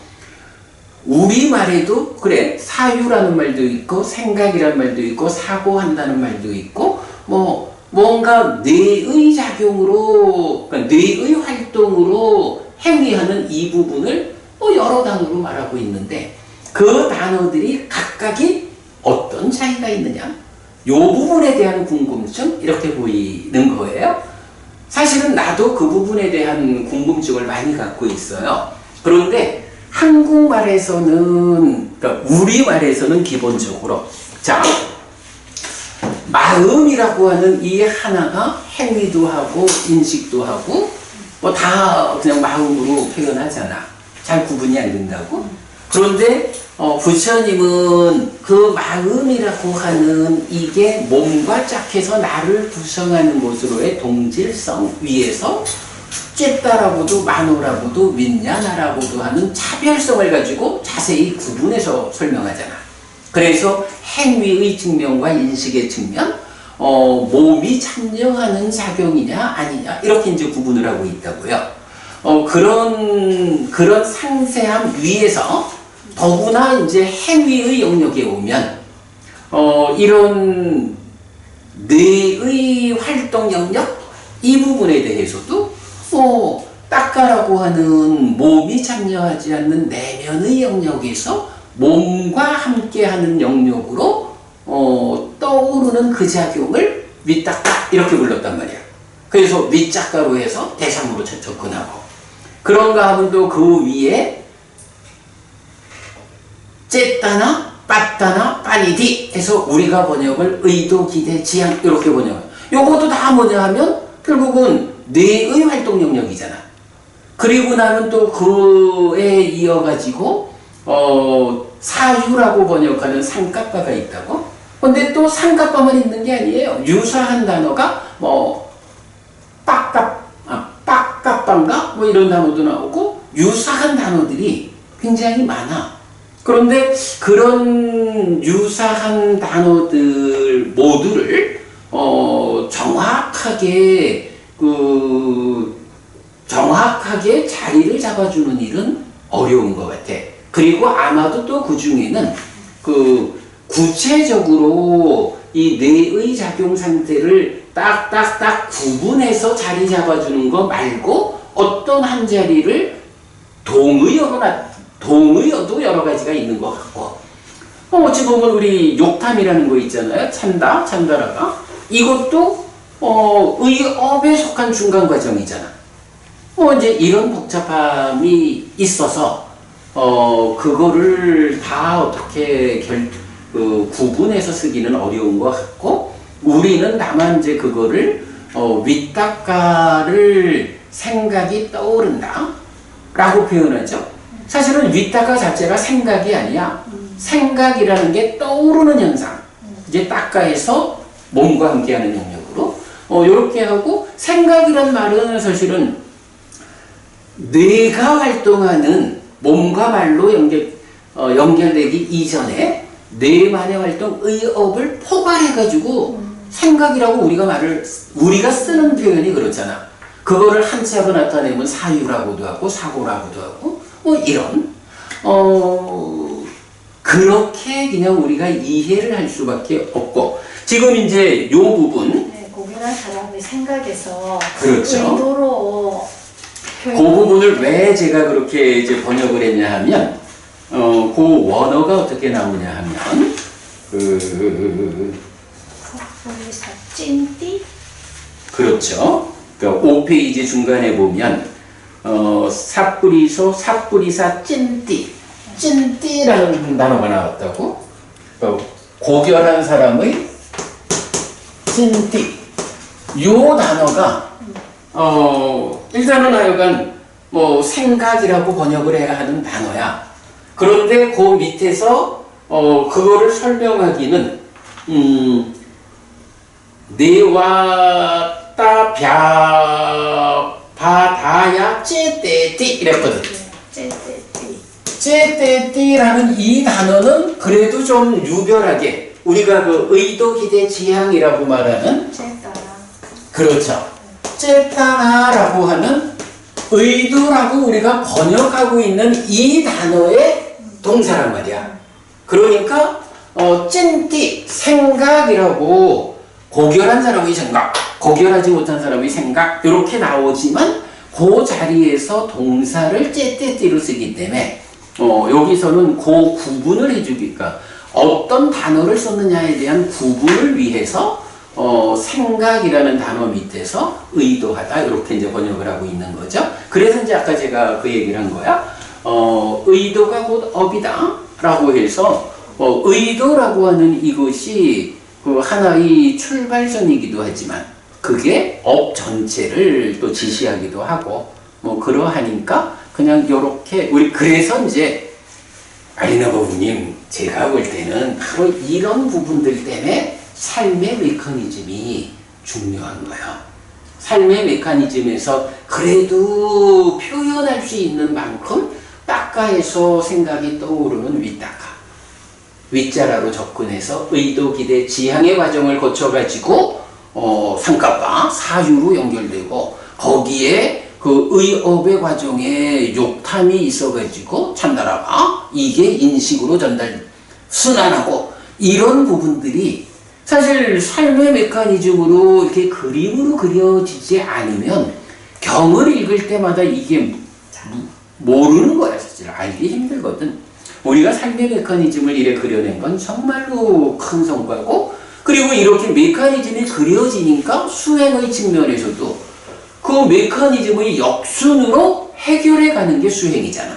우리말에도 그래 사유라는 말도 있고 생각이라는 말도 있고 사고한다는 말도 있고 뭐 뭔가 뇌의 작용으로 그러니까 뇌의 활동으로 행위하는 이 부분을 뭐 여러 단어로 말하고 있는데 그 단어들이 각각이 어떤 차이가 있느냐 요 부분에 대한 궁금증 이렇게 보이는 거예요. 사실은 나도 그 부분에 대한 궁금증을 많이 갖고 있어요. 그런데 한국말에서는 그러니까 우리말에서는 기본적으로 자 마음이라고 하는 이 하나가 행위도 하고 인식도 하고 뭐 다 그냥 마음으로 표현하잖아. 잘 구분이 안 된다고. 그런데 부처님은 그 마음이라고 하는 이게 몸과 짝해서 나를 구성하는 것으로의 동질성 위에서 쨌다라고도 만호라고도 윈냐나라고도 하는 차별성을 가지고 자세히 구분해서 설명하잖아. 그래서 행위의 측면과 인식의 측면, 몸이 참여하는 작용이냐 아니냐 이렇게 이제 구분을 하고 있다고요. 그런 상세함 위에서 더구나 이제 행위의 영역에 오면 이런 뇌의 활동 영역 이 부분에 대해서도 딱가라고 하는 몸이 참여하지 않는 내면의 영역에서 몸과 함께하는 영역으로 떠오르는 그 작용을 윗딱가 이렇게 불렀단 말이야. 그래서 윗작가로 해서 대상으로 접근하고 그런가 하면 또 그 위에 쨌다나 빠따나 빠니디 해서 우리가 번역을 의도 기대 지향 이렇게 번역을 요것도 다 뭐냐 하면 결국은 뇌의 활동 영역이잖아. 그리고 나면 또 그에 이어가지고 사유라고 번역하는 상가빠가 있다고. 근데 또 상가빠만 있는 게 아니에요. 유사한 단어가 뭐 빡까빠인가 뭐 이런 단어도 나오고 유사한 단어들이 굉장히 많아. 그런데 그런 유사한 단어들 모두를 정확하게 자리를 잡아주는 일은 어려운 것 같아. 그리고 아마도 또 그 중에는 구체적으로 이 뇌의 작용 상태를 딱딱딱 구분해서 자리 잡아주는 거 말고 어떤 한 자리를 동의어도 여러 가지가 있는 것 같고 어찌 보면 우리 욕탐이라는 거 있잖아요. 참다라가 이것도 의업에 속한 중간 과정이잖아. 이제 이런 복잡함이 있어서 그거를 다 어떻게 구분해서 쓰기는 어려운 것 같고 우리는 다만 이제 그거를 윗닦아를 생각이 떠오른다 라고 표현하죠. 사실은 윗닦아 자체가 생각이 아니야. 생각이라는 게 떠오르는 현상. 이제 닦아에서 몸과 함께하는 영역으로 이렇게 하고 생각이란 말은 사실은 뇌가 활동하는 몸과 말로 연결되기 이전에 뇌만의 활동, 의업을 포괄해가지고 생각이라고 우리가 쓰는 표현이 그렇잖아. 그거를 한자로 나타내면 사유라고도 하고 사고라고도 하고 뭐 이런 그렇게 그냥 우리가 이해를 할 수밖에 없고 지금 이제 요 부분 고민한 사람의 생각에서 그렇죠. 의도로 그 부분을 왜 제가 그렇게 이제 번역을 했냐 하면 그 원어가 어떻게 나오냐 하면 찐띠? 그렇죠. 그러니까 5페이지 중간에 보면 삿뿌리사 찐띠 찐띠라는 단어가 나왔다고? 고결한 사람의 찐띠. 요 단어가 일단은 하여간 뭐 생각이라고 번역을 해야 하는 단어야. 그런데 그 밑에서 그거를 설명하기는 네와따 바다야 찌떼띠 이랬거든. 찌떼띠라는 이 단어는 그래도 좀 유별하게 우리가 그 의도 기대 지향이라고 말하는 그렇죠. 찌따라라고 하는 의도라고 우리가 번역하고 있는 이 단어의 동사란 말이야. 그러니까 찐띠 생각이라고 고결한 사람의 생각, 고결하지 못한 사람의 생각 이렇게 나오지만 그 자리에서 동사를 찌띠띠로 쓰기 때문에 여기서는 그 구분을 해주니까 어떤 단어를 썼느냐에 대한 구분을 위해서 생각이라는 단어 밑에서 의도하다 이렇게 이제 번역을 하고 있는 거죠. 그래서 이제 아까 제가 그 얘기를 한 거야. 의도가 곧 업이다 라고 해서 의도라고 하는 이것이 그 하나의 출발선이기도 하지만 그게 업 전체를 또 지시하기도 하고 뭐 그러하니까 그냥 요렇게 우리 그래서 이제 아리나 부부님 제가 볼 때는 바로 이런 부분들 때문에 삶의 메커니즘이 중요한 거예요. 삶의 메커니즘에서 그래도 표현할 수 있는 만큼 닦아에서 생각이 떠오르는 윗닦아. 윗자라로 접근해서 의도, 기대, 지향의 과정을 거쳐가지고 삼각과 사유로 연결되고 거기에 그 의업의 과정에 욕탐이 있어가지고 참나라가 이게 인식으로 전달 순환하고 이런 부분들이 사실 삶의 메커니즘으로 이렇게 그림으로 그려지지 않으면 경을 읽을 때마다 이게 모르는 거야. 사실 알기 힘들거든. 우리가 삶의 메커니즘을 이래 그려낸 건 정말로 큰 성과고 그리고 이렇게 메커니즘이 그려지니까 수행의 측면에서도 그 메커니즘의 역순으로 해결해 가는 게 수행이잖아.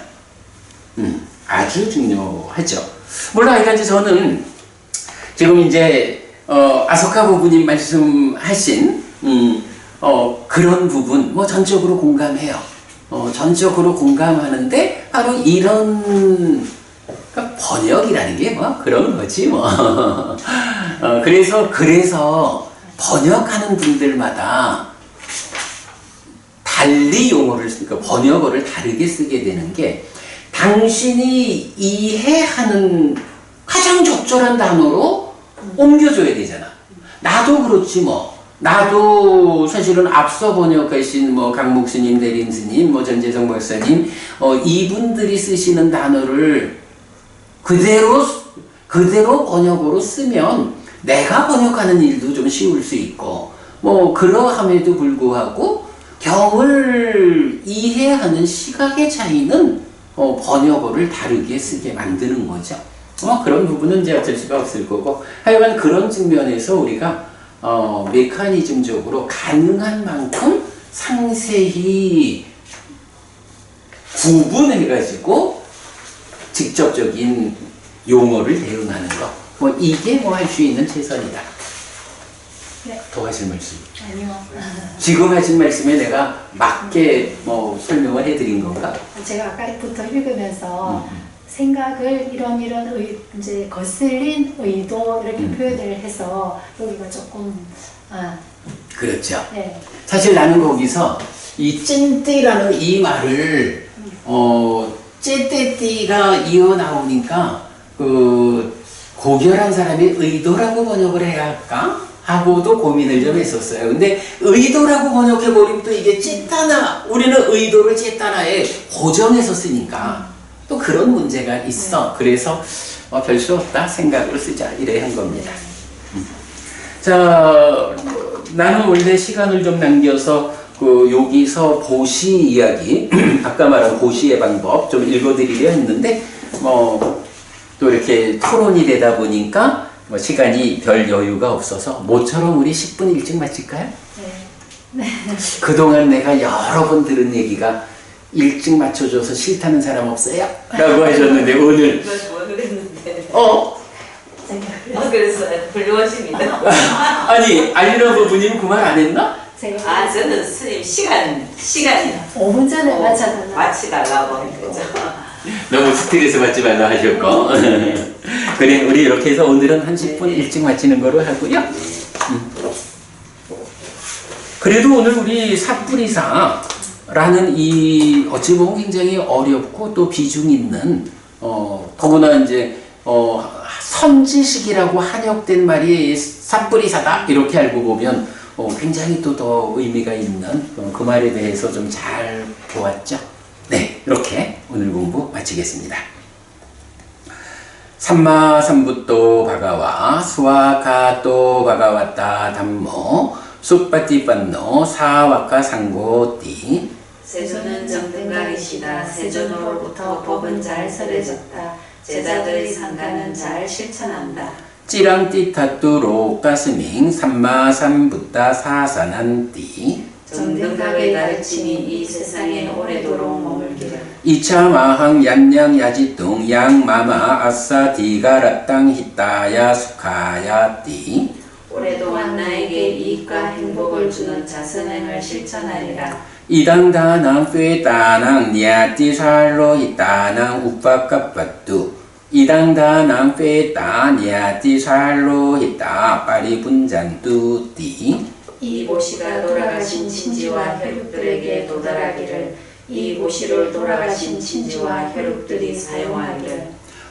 아주 중요하죠. 물론 이제 저는 지금 이제 아소카 부부님 말씀하신 그런 부분 뭐 전적으로 공감해요. 전적으로 공감하는데 바로 이런 그러니까 번역이라는 게 뭐 그런 거지 뭐. 그래서 번역하는 분들마다 달리 용어를 쓰니까 번역어를 다르게 쓰게 되는 게 당신이 이해하는 가장 적절한 단어로 옮겨줘야 되잖아. 나도 그렇지 뭐. 나도 사실은 앞서 번역하신 뭐 강목 스님, 대림 스님, 뭐 전재정 박사님, 이분들이 쓰시는 단어를 그대로 번역어로 쓰면 내가 번역하는 일도 좀 쉬울 수 있고, 뭐 그러함에도 불구하고 경을 이해하는 시각의 차이는 번역어를 다르게 쓰게 만드는 거죠. 그런 부분은 이제 어쩔 수가 없을 거고, 하여간 그런 측면에서 우리가 메커니즘적으로 가능한 만큼 상세히 구분해가지고 직접적인 용어를 대응하는 것. 뭐 이게 뭐 할 수 있는 최선이다. 네. 더 하실 말씀? 아니요. 지금 하신 말씀에 내가 맞게 뭐 설명을 해드린 건가? 제가 아까부터 읽으면서 생각을 이런 이제 거슬린 의도 이렇게 표현을 해서 여기가 조금 그렇죠. 네. 사실 나는 거기서 이 찐띠라는 이 말을 찐띠띠가 이어 나오니까 그 고결한 사람의 의도라고 번역을 해야 할까 하고도 고민을 좀 했었어요. 근데 의도라고 번역해 버리면 또 이게 찐따나 우리는 의도를 찐따나에 고정해서 쓰니까 또 그런 문제가 있어. 그래서 별 수 없다 생각으로 쓰자 이래 한 겁니다. 자, 나는 원래 시간을 좀 남겨서 여기서 보시 이야기 아까 말한 보시의 방법 좀 읽어드리려 했는데 또 이렇게 토론이 되다 보니까 시간이 별 여유가 없어서 모처럼 우리 10분 일찍 마칠까요? 네. 그동안 내가 여러 번 들은 얘기가 일찍 맞춰줘서 싫다는 사람 없어요? 라고 하셨는데 오늘 오늘 했는데. 그래서 훌륭하십니다. 아니 알리너 부부님 그 말 안 했나? 제가 저는 스님 시간이요. 5분 전에 맞춰달라. 마치달라고 한 거죠. 너무 스트레스 받지 말라 하셨고 그래 우리 이렇게 해서 오늘은 한 10분 일찍 마치는 거로 하고요. 그래도 오늘 우리 삿불이사라는 이 어찌 보면 굉장히 어렵고 또 비중 있는 더구나 이제 선지식이라고 한역된 말이 삿불이사다 이렇게 알고 보면 굉장히 또 더 의미가 있는 그 말에 대해서 좀 잘 보았죠. 네, 이렇게 오늘 공부 마치겠습니다. 삼마삼부또 바가와 수와카또 바가와타 담모 숫바티빤노 사와카 상고띠 세조는 정등각이시다. 세조로부터 법은 잘 설해졌다. 제자들의 상가는 잘 실천한다. 찌랑띠타뚜로 가스밍 삼마삼부따 사산한띠 정등각의 가르침이 이 세상에 오래도록 머물기를. 이차마항 얀양 야지뚱 양마마 아싸 디가라땅 히따야 수카야띠 오래도록 나에게 이익과 행복을 주는 자선행을 실천하리라. 이당다낭 쇠다낭 니아띠살로 히따낭 우빠까빠뚜 이당다낭 쇠다 니아띠살로 히따 빠리분잔뚜띠 이 모시가 돌아가신 친지와 혈육들에게 도달하기를. 이 모시를 돌아가신 친지와 혈육들이 사용하기를.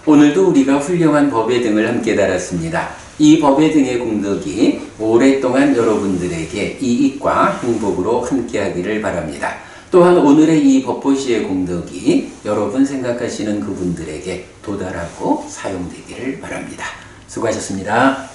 오늘도 우리가 훌륭한 법의 등을 함께 달았습니다. 이 법의 등의 공덕이 오랫동안 여러분들에게 이익과 행복으로 함께하기를 바랍니다. 또한 오늘의 이 법보시의 공덕이 여러분 생각하시는 그분들에게 도달하고 사용되기를 바랍니다. 수고하셨습니다.